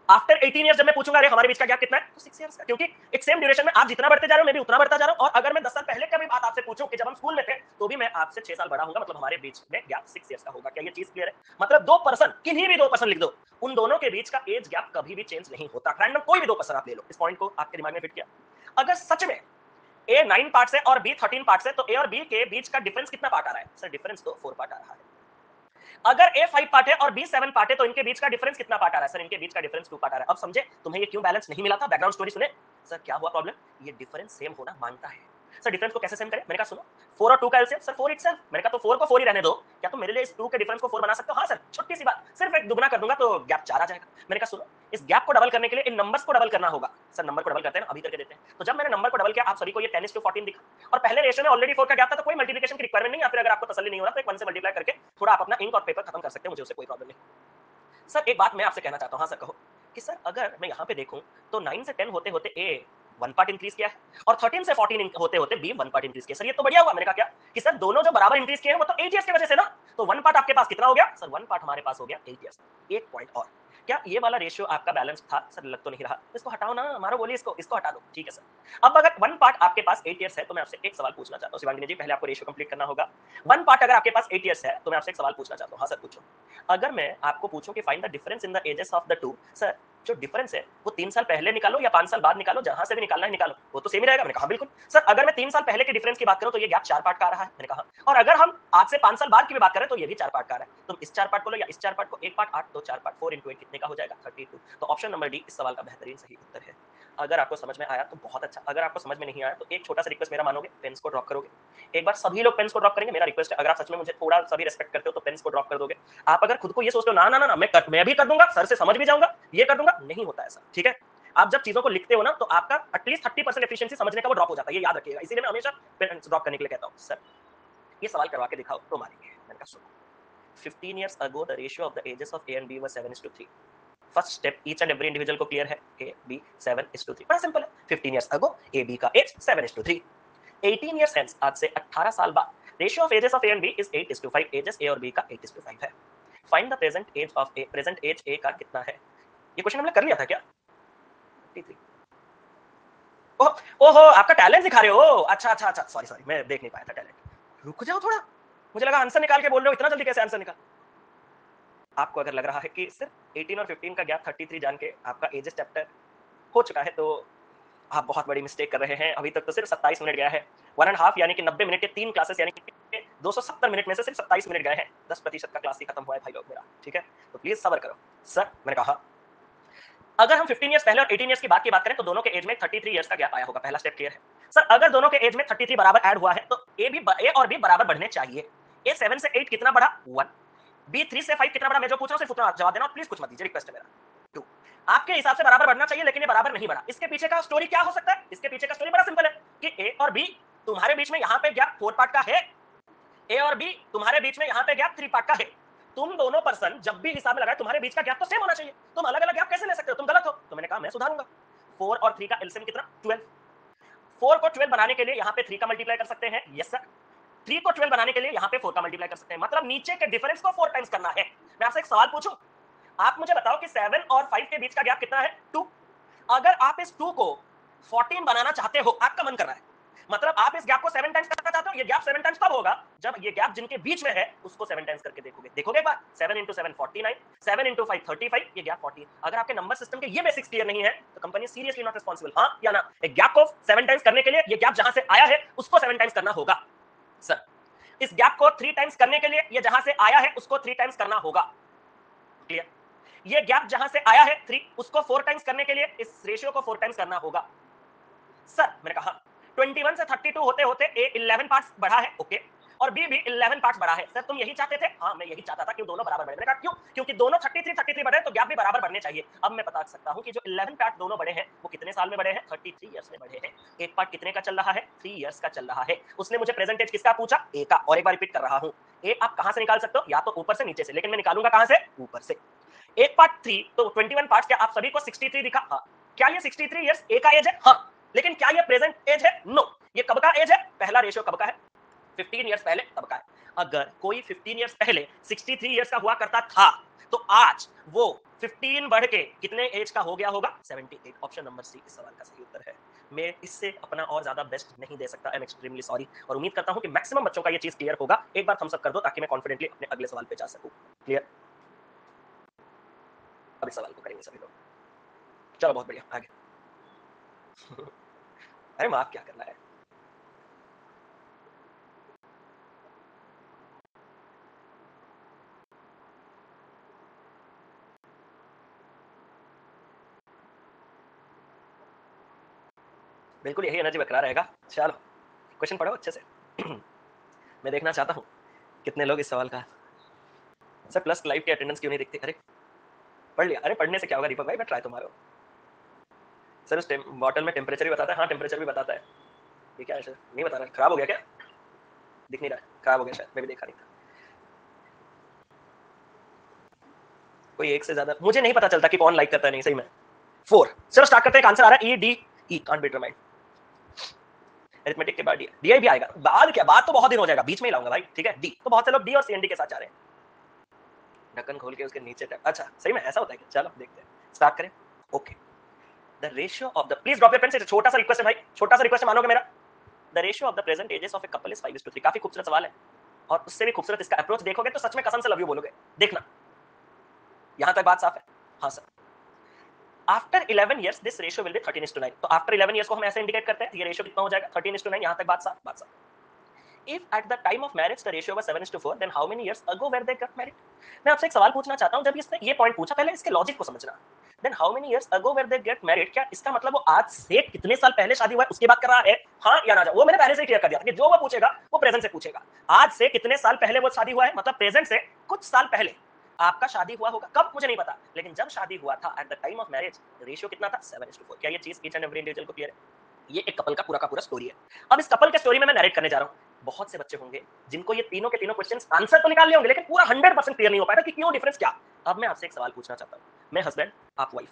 आफ्टर 18 इयर्स जब मैं पूछूंगा अरे हमारे बीच का गैप कितना है, तो 6 इयर्स का, क्योंकि एक सेम ड्यूरेशन में आप जितना बढ़ते जा रहे हो मैं भी उतना बढ़ता जा रहा हूं। और अगर मैं 10 साल पहले का भी बात आपसे पूछूं कि जब हम स्कूल में थे, तो भी मैं आपसे 6 साल बड़ा हूंगा, मतलब हमारे बीच में गैप 6 इयर्स का होगा। क्या ये चीज क्लियर है? मतलब दो पर्सन, किन्हीं भी दो पर्सन लिख दो, उन दोनों के बीच का एज गैप कभी भी चेंज नहीं होता। रैंडम कोई भी दो पर्सन आप ले लो, इस पॉइंट को आपके दिमाग में फिट किया। अगर सच में ए 9 पार्ट्स है और बी 13 पार्ट्स है, तो ए और बी के बीच का डिफरेंस कितना पार्ट आ रहा है? सर डिफरेंस तो 4 पार्ट आ रहा है। अगर ए 5 पार्ट है और बी 7 पार्ट है, तो इनके बीच का डिफरेंस कितना पार्ट आ रहा है? सर इनके बीच का डिफरेंस 2 पार्ट आ रहा है। अब समझे तुम्हें ये क्यों बैलेंस नहीं मिला था? बैकग्राउंड स्टोरी सुने। सर क्या हुआ प्रॉब्लम? ये डिफरेंस सेम होना मांगता है। सर डिफरेंस को कैसे सेम करें? मैंने कहा सुनो, 4 और 2 का एलसीएम सर 4 इटसेल्फ। मैंने कहा तो 4 को 4 ही रहने दो, क्या तुम मेरे लिए इस 2 के डिफरेंस को 4 बना सकते हो? हाँ सर, छोटी सी बात, सिर्फ एक दुगना कर दूंगा तो गैप 4 आ जाएगा। मैंने कहा सुनो, इस गैप को डबल करने के लिए इन नंबर्स को डबल करना होगा। सर नंबर को डबल करते हैं ना, अभी करके देते हैं। तो जब मैंने नंबर को डबल किया, आप सभी को ये 10:14 दिखा, और पहले रेशियो में ऑलरेडी 4 का गैप था, तो कोई मल्टीप्लिकेशन की रिक्वायरमेंट नहीं, या फिर अगर आपको तसल्ली नहीं हो रहा तो एक 1 से मल्टीप्लाई करके थोड़ा आप अपना इंक और पेपर खत्म कर सकते हैं, मुझे उससे कोई प्रॉब्लम नहीं। सर एक बात मैं आपसे कहना चाहता हूँ। हाँ सर कहो। कि सर अगर मैं यहाँ पे देखूं तो 9 से 10 होते होते ए 1 पार्ट इंक्रीज किया है, और 13 से 14 होते होते बी 1 पार्ट इंक्रीज किया। सर ये तो बढ़िया हुआ। मैंने कहा क्या? कि सर दोनों जो बराबर इंक्रीज किए हैं वो तो 8 इयर्स की वजह से ना, तो 1 पार्ट आपके पास कितना हो गया? सर 1 पार्ट हमारे पास हो गया 8 इयर्स। एक पॉइंट और, क्या ये वाला रेशियो आपका बैलेंस था? सर लग तो नहीं रहा। इसको हटाओ ना, मारो बोलिए इसको, इसको हटा दो। ठीक है सर। अब अगर 1 पार्ट आपके पास 8 इयर्स है, तो मैं आपसे एक सवाल पूछना चाहता हूँ शिवांगिनी जी, पहले आपको रेशियो कंप्लीट करना होगा। 1 पार्ट अगर आपके पास 8 इयर्स है, तो मैं आपसे एक सवाल पूछना चाहता हूँ। हाँ सर पूछो। अगर मैं आपको पूछूं कि find the difference in the ages of the two, sir जो डिफरेंस है वो 3 साल पहले निकालो या 5 साल बाद निकालो, जहां से भी निकालना है निकालो, वो तो सेम ही रहेगा। मैंने कहा बिल्कुल। सर अगर मैं 3 साल पहले के डिफरेंस की बात करूं तो ये गैप 4 पार्ट का आ रहा है। मैंने कहा, और अगर हम आज से 5 साल बाद की भी बात करें तो ये भी 4 पार्ट का आ रहा है। तुम इस 4 पार्ट को लो या इस 4 पार्ट को, 1 पार्ट 8 तो 4 पार्ट 4 8 कितने का हो जाएगा? 32। तो ऑप्शन नंबर डी इस सवाल का बेहतरीन सही उत्तर है। अगर आपको समझ में आया तो बहुत अच्छा, अगर आपको समझ में नहीं आया तो एक छोटा सा रिक्वेस्ट मेरा मानोगे? पेन्स को ड्रॉप करोगे? एक बार सभी लोग पेन्स को ड्रॉप करेंगे, मेरा रिक्वेस्ट है। अगर आप सच में मुझे थोड़ा सा भी रिस्पेक्ट करते हो तो पेन्स को ड्रॉप कर दोगे। आप अगर खुद को ये सोचते हो ना ना ना ना मैं भी कर दूंगा, सर से समझ भी जाऊंगा, ये कर दूंगा, नहीं होता ऐसा। ठीक है, आप जब चीजों को लिखते हो ना तो आपका एटलीस्ट 30% एफिशिएंसी समझने का वो ड्रॉप हो जाता है, ये याद रखिएगा। इसीलिए मैं हमेशा पेन्स ड्रॉप करने के लिए कहता हूं। सर ये सवाल करवा के दिखाओ तो मारेंगे। मैंने कहा सुनो, 15 years ago the ratio of the ages of A and B was 7:3। First step each and every individual को क्लियर है, ए बी 7:3, बड़ा सिंपल है। 15 इयर्स अगो ए बी का एज 7:3। 18 इयर्स हेंस, आज से 18 साल बाद, ratio of ages of A and B is 8:5। Ages A और बी का 8:5 है। Find the present age of A, present age A का कितना है? ये क्वेश्चन हमने कर लिया था क्या? 53। ओह ओहो, आपका टैलेंट दिखा रहे हो? अच्छा अच्छा अच्छा, सॉरी सॉरी, मैं देख नहीं पाया था टैलेंट। रुक जाओ थोड़ा, मुझे लगा आंसर निकाल के बोल रहे हो, इतना जल्दी कैसे आंसर निकाल? आपको अगर लग रहा है कि सिर्फ 18 और 15 का गैप 33 जान के आपका एजेस चैप्टर हो चुका है, तो आप बहुत बड़ी मिस्टेक कर रहे हैं। अभी तक तो सिर्फ 27 मिनट गया है। 1.5 यानी कि 90 मिनट के 3 क्लासेस, यानी कि 270 मिनट में से सिर्फ 27 मिनट गए हैं। 10% का क्लास ही खत्म हुआ है भाई लोग मेरा। ठीक है, तो प्लीज सब्र करो। सर मैंने कहा अगर हम 15 इयर्स पहले और 18 इयर्स की बात करें तो दोनों के एज में 33 इयर्स का गैप आया होगा। पहला स्टेप क्लियर है। सर अगर दोनों के एज में 33 बराबर ऐड हुआ है तो ए और बी बराबर बढ़ने चाहिए। ए 7 से 8 कितना बढ़ा? 1। बी 3 से 5 कितना बढ़ा? मैं जो पूछ रहा हूं सिर्फ उतना जवाब देना, और प्लीज कुछ मत दीजिए, रिक्वेस्ट है मेरा। 2। आपके हिसाब से बराबर बढ़ना चाहिए, लेकिन ये बराबर नहीं बढ़ा। इसके पीछे का स्टोरी क्या हो सकता है? इसके पीछे का स्टोरी बड़ा सिंपल है कि ए और बी तुम्हारे बीच में यहाँ पे गैप 4 पार्ट का है, ए और बी तुम्हारे बीच में यहाँ पे गैप 3 पार्ट का है। तुम दोनों पर्सन जब भी हिसाब में लगाए तुम्हारे बीच का गैप तो सेम होना चाहिए। तुम अलग अलग गैप कैसे ले सकते हो? तुम गलत हो। तो मैंने कहा मैं सुधारूंगा। 4 और 3 का एलसीएम कितना? 12। 4 को 12 बनाने के लिए यहाँ पे 3 का मल्टीप्लाई कर सकते हैं। Yes sir. 3 को 12 बनाने के लिए यहाँ पे 4 का मल्टीप्लाई कर सकते हैं, मतलब नीचे के डिफरेंस को 4 टाइम्स करना है। मैं आपसे एक सवाल पूछूं, आप मुझे बताओ कि 7 और 5 के बीच का गैप कितना है? 2। अगर आप इस 2 को 14 बनाना चाहते हो, आपका मन कर रहा है, मतलब आप इस गैप को 7 टाइम्स करना चाहते हो। ये गैप 7 टाइम्स कब होगा? जब ये गैप जिनके बीच में है उसको 7 टाइम्स करके देखोगे। देखोगे एक बार, 7 into 7 49, 7 into 5 35, ये गैप 40। अगर आपके नंबर सिस्टम के ये बेसिक्स क्लियर नहीं है तो कंपनी सीरियसली नॉट रिस्पांसिबल। हाँ या ना? एक गैप को 7 टाइम्स करने के लिए ये गैप जहां से आया है उसको 7 टाइम्स करना होगा। सर इस गैप को 3 टाइम्स करने के लिए ये जहां से आया है उसको 3 टाइम्स करना होगा। क्लियर? ये गैप जहां से आया है 3, उसको 4 टाइम्स करने के लिए इस रेशियो को 4 टाइम्स करना होगा। सर मैंने कहा 21 से 32 होते होते ए 11 पार्ट्स बढ़ा है, ओके, और बी भी 11 पार्ट्स बढ़ा है। सर तुम यही चाहते थे? हाँ मैं यही चाहता था कि दोनों बराबर बढ़े। मैंने कहा क्यों? क्योंकि दोनों 33 बढ़े तो गैप भी बराबर बढ़ने चाहिए। अब मैं बता सकता हूं कि जो 11 पार्ट दोनों बढ़े हैं वो कितने साल में बढ़े हैं? 33 इयर्स में बढ़े हैं। एक पार्ट कितने का चल रहा है? 3 इयर्स का चल रहा है। उसने मुझे प्रेजेंटेज किसका पूछा? ए का। और एक बार रिपीट कर रहा हूं, ए आप कहां से निकाल सकते हो? या तो ऊपर से नीचे से, लेकिन मैं निकालूंगा कहां से? ऊपर से। एक पार्ट 3 तो 21 पार्ट्स, क्या आप सभी को 63 दिखा? हाँ। क्या ये 63 इयर्स ए का एज है? हाँ। लेकिन क्या ये प्रेजेंट एज है? नो। ये कब का एज है? पहला रेशियो कब का है? 15 इयर्स पहले तब का है। अगर कोई 15 इयर्स पहले 63 इयर्स का हुआ करता था तो आज वो 15 बढ़ के कितने एज का हो गया होगा? 78। ऑप्शन नंबर सी इस सवाल का सही उत्तर है। मैं इससे अपना और ज्यादा बेस्ट नहीं दे सकता। आई एम एक्सट्रीमली सॉरी और उम्मीद करता हूं कि मैक्सिमम बच्चों का ये चीज क्लियर होगा। एक बार थम्स अप कर दो ताकि मैं कॉन्फिडेंटली अपने अगले सवाल पे जा सकूं। क्लियर? अब इस सवाल को करेंगे सभी लोग। चलो बहुत बढ़िया, आगे। अरे माफ क्या करना है। बिल्कुल यही एनर्जी बरकरार रहेगा। चलो क्वेश्चन पढ़ो अच्छे से। मैं देखना चाहता हूँ कितने लोग इस सवाल का। सर प्लस लाइव की अटेंडेंस क्यों नहीं दिखती? अरे पढ़ लिया। अरे पढ़ने से क्या होगा दीपक भाई, मैं ट्राई तो मारो। सर उस बॉटल में टेम्परेचर भी बताता है? हाँ टेम्परेचर भी बताता है। ये क्या है सर? नहीं बता रहा, खराब हो गया क्या? दिख नहीं रहा, खराब हो गया शायद, मैं भी देखा नहीं था। कोई एक से ज्यादा मुझे नहीं पता चलता कि कौन लाइक करता है नहीं सही में। 4। चलो स्टार्ट करते हैं। आंसर आ रहा है E D E, can't be determined. Arithmetic के बाद डी, डी भी आएगा बाद। क्या बात, तो बहुत दिन हो जाएगा, बीच में ही लाऊंगा भाई। ठीक है डी, तो बहुत से लोग डी और सी एन डी के साथ जा रहे हैं। ढक्कन खोल के उसके नीचे टैप। अच्छा सही में ऐसा होता है क्या? चलो देखते हैं, स्टार्ट करें। Okay. The ratio of the, please drop your pen. से छोटा सा रिक्वेस्ट है भाई, छोटा सा रिक्वेस्ट है, मानोगे मेरा? The ratio of the present ages of a couple is 5:3। काफी खूबसूरत सवाल है और उससे भी खूबसूरत इसका अप्रोच देखोगे तो सच में कसम से लव यू बोलोगे। देखना यहां तक बात साफ है? हाँ sir. After 11 years this ratio will be 13:9। तो आफ्टर 11 years को हम ऐसे इंडिकेट करते हैं, ये रेशियो कितना हो जाएगा? 13:9। यहां तक बात साफ, बात साफ। If at the time of marriage the ratio was 7:4, then how many years ago were they got married? मैं आपसे एक सवाल पूछना चाहता हूं, जब इसने ये पॉइंट पूछा पहले इसके लॉजिक को समझना। Then how many years ago were they get married? क्या इसका मतलब वो आज से कितने साल पहले शादी हुआ है उसकी बात कर रहा है? हाँ या ना? वो मैंने पहले से क्लियर कर दिया था कि जो वो पूछेगा वो प्रेजेंट से पूछेगा। आज से कितने साल पहले वो शादी हुआ है, मतलब प्रेजेंट से कुछ साल पहले आपका शादी हुआ होगा। कब मुझे नहीं पता, लेकिन जब शादी हुआ था at the time of marriage ratio कितना था? 7:4। क्या ये चीज ईच एंड एवरी इंडिविजुअल को क्लियर है? ये एक कपल का पूरा स्टोरी है। अब इस कपल के स्टोरी में मैं नरेट करने जा रहा हूँ। बहुत से बच्चे होंगे जिनको ये तीनों के तीनों क्वेश्चंस आंसर तो निकाल लिए होंगे, लेकिन पूरा 100% क्लियर नहीं हो पाएगा कि क्यों, डिफरेंस क्या। अब मैं आपसे एक सवाल पूछना चाहता हूँ। मैं हस्बैंड, आप वाइफ।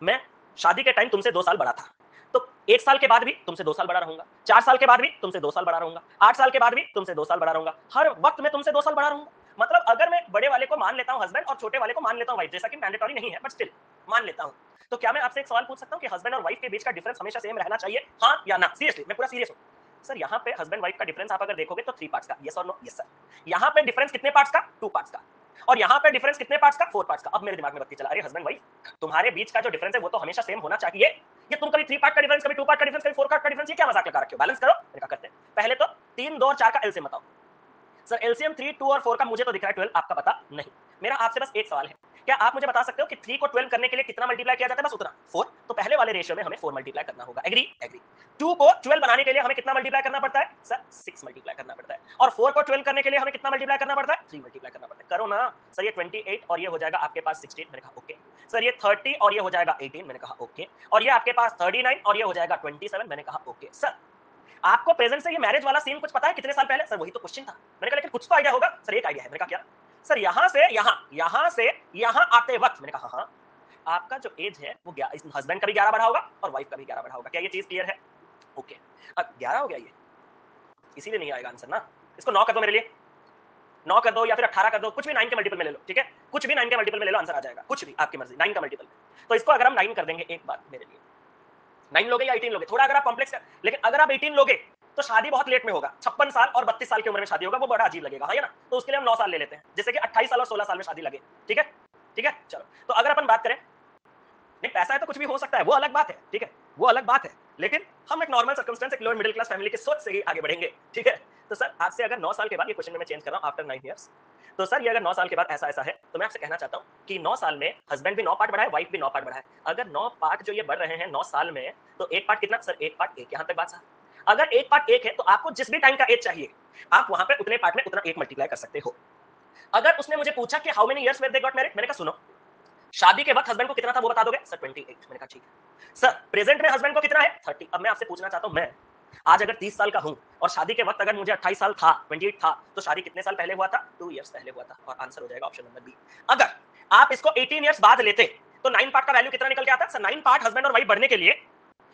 मैं शादी के टाइम तुमसे 2 साल बड़ा था, तो 1 साल के बाद भी तुमसे 2 साल बड़ा रहूंगा, 4 साल के बाद भी तुमसे 2 साल बड़ा रहूंगा, 8 साल के बाद भी तुमसे 2 साल बड़ा रहूंगा, हर वक्त मैं तुमसे 2 साल बड़ा रहूंगा। मतलब अगर मैं बड़े वाले को मान लेता हूँ हस्बैंड और छोटे वाले को मान लेता हूँ वाइफ, जैसा कि मैंडेटरी नहीं है बट स्टिल मान लेता हूँ, तो क्या मैं आपसे एक सवाल पूछ सकता हूँ कि हस्बैंड और वाइफ के बीच का डिफरेंस हमेशा सेम रहना चाहिए? हाँ या ना? सीरियसली, मैं पूरा सीरियस हूँ। सर यहाँ पे हस्बैंड वाइफ का डिफरेंस आप अगर देखोगे तो 3 पार्ट्स का। यस और नो? Yes sir. यहाँ पे डिफरेंस कितने पार्ट्स का? 2 पार्ट्स का। और यहाँ पे डिफरेंस कितने पार्ट्स का? 4 पार्ट्स का। अब मेरे दिमाग में बत्ती चला, अरे हस्बैंड वाइफ तुम्हारे बीच का जो डिफरेंस है वो तो हमेशा सेम होना चाहिए। ये तुम कभी 3 पार्ट का डिफरेंस, कभी 2 पार्ट का डिफरेंस, कभी 4 पार्ट का डिफरेंस, ये क्या मजाक लगा रखे हो? बैलेंस करो। मैंने कहा करते हैं। पहले तो 3, 2 और 4 का एलसीएम बताओ। सर एलसीएम 3, 2 और 4 का मुझे तो दिख रहा है 12, आपका पता नहीं। मेरा आपसे बस एक सवाल है, क्या आप मुझे बता सकते हो कि 3 को 12 करने के लिए कितना मल्टीप्लाई किया जाता है? बस उतना, 4। तो पहले वाले रेशियो में हमें 4 मल्टीप्लाई करना होगा। एग्री? एग्री। 2 को 12 बनाने के लिए हमें कितना मल्टीप्लाई करना पड़ता है? सर 6 मल्टीप्लाई करना पड़ता है। और 4 को 12 करने के लिए हमें कितना मल्टीप्लाई करना पड़ता है? 3 मल्टीप्लाई करना पड़ता है। करो ना सर। ये 28 और ये हो जाएगा आपके पास 16। मैंने कहा ओके। सर ये 30 और ये हो जाएगा 18। मैंने कहा ओके। और ये आपके पास 39 और ये हो जाएगा 27। मैंने कहा ओके। सर आपको प्रेजेंट से ये मैरिज वाला सीन कुछ पता है कितने साल पहले? सर वही तो क्वेश्चन था। मैंने कहा लेकिन कुछ तो आइडिया होगा। सर एक आइडिया है। मैंने कहा क्या? सर यहाँ से यहाँ आते वक्त, मैंने कहा हाँ, आपका जो एज है वो हस्बैंड का भी 11 बढ़ा होगा और वाइफ का भी 11 बढ़ा होगा। क्या ये चीज क्लियर है? ओके। अब 11 हो गया ये, इसीलिए नहीं आएगा आंसर ना। इसको 9 कर दो मेरे लिए, 9 कर दो या फिर 18 कर दो, कुछ भी 9 के मल्टीपल में ले लो। ठीक है, कुछ भी 9 के मल्टीपल में ले लो, आंसर आ जाएगा। कुछ भी आपकी मर्जी, 9 का मल्टीपल। तो इसको अगर हम 9 कर देंगे, एक बात मेरे लिए, 9 लोगे या 18 लोगे? थोड़ा अगर आप कॉम्प्लेक्स, लेकिन अगर आप 18 लोगे तो शादी बहुत लेट में होगा। 56 साल और 32 साल की उम्र में शादी होगा, वो बड़ा अजीब लगेगा। हाँ या ना? तो उसके लिए हम 9 साल ले लेते हैं, जैसे कि 28 साल और 16 साल में शादी लगे। ठीक है, ठीक है। चलो तो अगर अपन बात करें, नहीं पैसा है तो कुछ भी हो सकता है, वो अलग बात है। ठीक है, वो अलग बात है, लेकिन हम एक नॉर्मल सर्कमस्टेंस, एक लोअर मिडिल क्लास फैमिली की सोच से ही आगे बढ़ेंगे। ठीक है, तो सर आज से अगर 9 साल के बाद, ये क्वेश्चन में मैं चेंज कर रहा हूं, आफ्टर 9 इयर्स, तो सर ये अगर 9 साल के बाद ऐसा ऐसा है, तो मैं आपसे कहना चाहता हूं कि 9 साल में हस्बैंड भी 9 पार्ट बढ़ा है, वाइफ भी 9 पार्ट बढ़ा है। अगर 9 पार्ट जो ये बढ़ रहे हैं 9 साल में, तो एक पार्ट कितना? सर एक पार्ट 1। यहां तक बात साफ। अगर एक पार्ट 1 है तो आपको जिस भी टाइम का एज चाहिए, आप वहां पे उतने पार्ट में उतना 1 मल्टीप्लाई कर सकते हो। अगर उसने मुझे पूछा कि how many years were they got married, मैंने कहा सुनो, शादी के वक्त हस्बैंड को कितना था वो बता दोगे? सर 28। मैंने कहा ठीक है। सर प्रेजेंट में हस्बैंड को कितना है? 30। अब मैं आपसे पूछना चाहता हूं, मैं आज अगर 30 साल का हूं और शादी के वक्त अगर मुझे 28 साल था, 28 था, तो शादी कितने साल पहले हुआ था? 2 इयर्स पहले हुआ था। और आंसर हो जाएगा ऑप्शन नंबर बी। अगर आप इसको 18 ईयर्स बाद लेते तो 9 पार्ट का वैल्यू कितना निकल के आता? सर 9 पार्ट हस्बैंड और वाइफ बढ़ने के लिए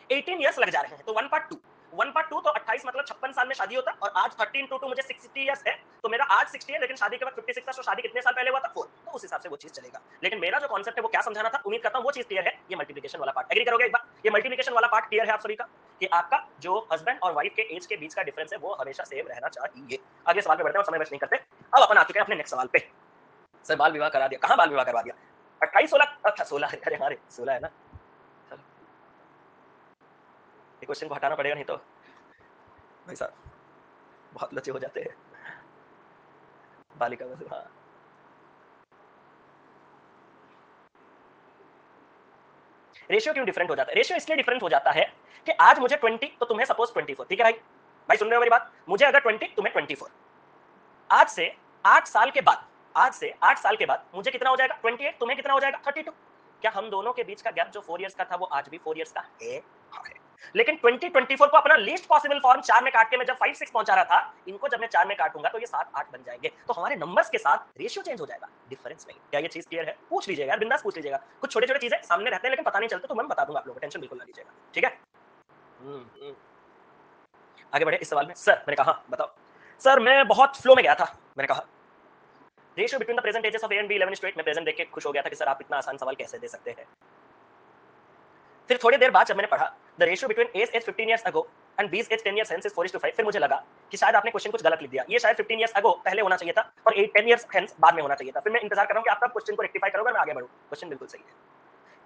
18 ईयर्स लग जा रहे हैं, तो 1 पार्ट 2 तो 28 मतलब 56 साल में शादी होता, और आज 13 टू 2 मुझे 60 ईयर्स है, तो मेरा आज 60 है लेकिन शादी के वक्त 56 था, तो शादी कितने साल पहले हुआ था? 4, तो उस हिसाब से वो चीज चलेगा। लेकिन मेरा जो कॉन्सेप्ट है वो क्या समझाना था, उम्मीद करता हूं वो चीज क्लियर है। ये मल्टीप्लिकेशन वाला पार्ट एग्री करोगे एक बार? ये मल्टीप्लिकेशन वाला पार्ट क्लियर है आप सभी का कि आपका जो हस्बैंड और वाइफ के एज के बीच का डिफरेंस है वो हमेशा सेम रहना चाहिए। अगले सवाल पे बढ़ते हैं, समय वेस्ट नहीं करते। अब अपन आ चुके हैं अपने नेक्स्ट सवाल पे। सर बाल विवाह करा दिया, कहां बाल विवाह करवा दिया? 28 16, अच्छा 16, अरे हाँ 16 है ना। चलो ये क्वेश्चन को हटाना पड़ेगा, नहीं तो भाई साहब बहुत लचे हो जाते हैं। बालिका वधू, हाँ रेशियो क्यों डिफरेंट हो जाता है? रेशियो इसलिए डिफरेंट हो जाता है कि आज मुझे 20 तो तुम्हें सपोज 24, ठीक है भाई? भाई सुन रहे हो मेरी बात? मुझे अगर 20 तुम्हें 24, आज से 8 साल के बाद, आज से 8 साल के बाद मुझे कितना हो जाएगा? 28, तुम्हें कितना हो जाएगा? 32। क्या हम दोनों के बीच का गैप जो 4 इयर्स का था वो आज भी 4 इयर्स का है? हाँ है। लेकिन 2024 को अपना लीस्ट पॉसिबल फॉर्म 4 में काट के मैं जब 5 6 पहुंचा रहा था, इनको जब मैं 4 में काटूंगा तो ये 7 8 बन जाएंगे, तो हमारे नंबर्स के साथ रेशियो चेंज हो जाएगा, डिफरेंस नहीं। क्या ये चीज क्लियर है? पूछ लीजिएगा यार, बिंदास पूछ लीजिएगा। कुछ छोटे छोटे चीजें सामने रहते हैं लेकिन पता नहीं चलते, तो मैं बता दूंगा आप लोगों को, टेंशन बिल्कुल ना लीजिएगा, ठीक है? आगे बढ़े इस सवाल में। सर मैंने कहा बताओ। सर मैं बहुत फ्लो में गया था, मैंने कहा ratio between the present ages of A and B 11:8, मैं प्रेजेंट देख के खुश हो गया था कि सर आप इतना आसान सवाल कैसे दे सकते हैं। फिर थोड़ी देर बाद जब मैंने पढ़ा the ratio between age 15 years ago and B's age 10 years hence is 4:5, फिर मुझे लगा कि शायद आपने क्वेश्चन कुछ गलत लिख दिया, ये शायद 15 इयर्स अगो पहले होना चाहिए था और 10 इयर्स हेंस बाद में होना चाहिए था। फिर मैं इंतजार कर रहा हूं कि आप कब क्वेश्चन को रेक्टिफाई करोगे, मैं आगे बढ़ूं। क्वेश्चन बिल्कुल सही है।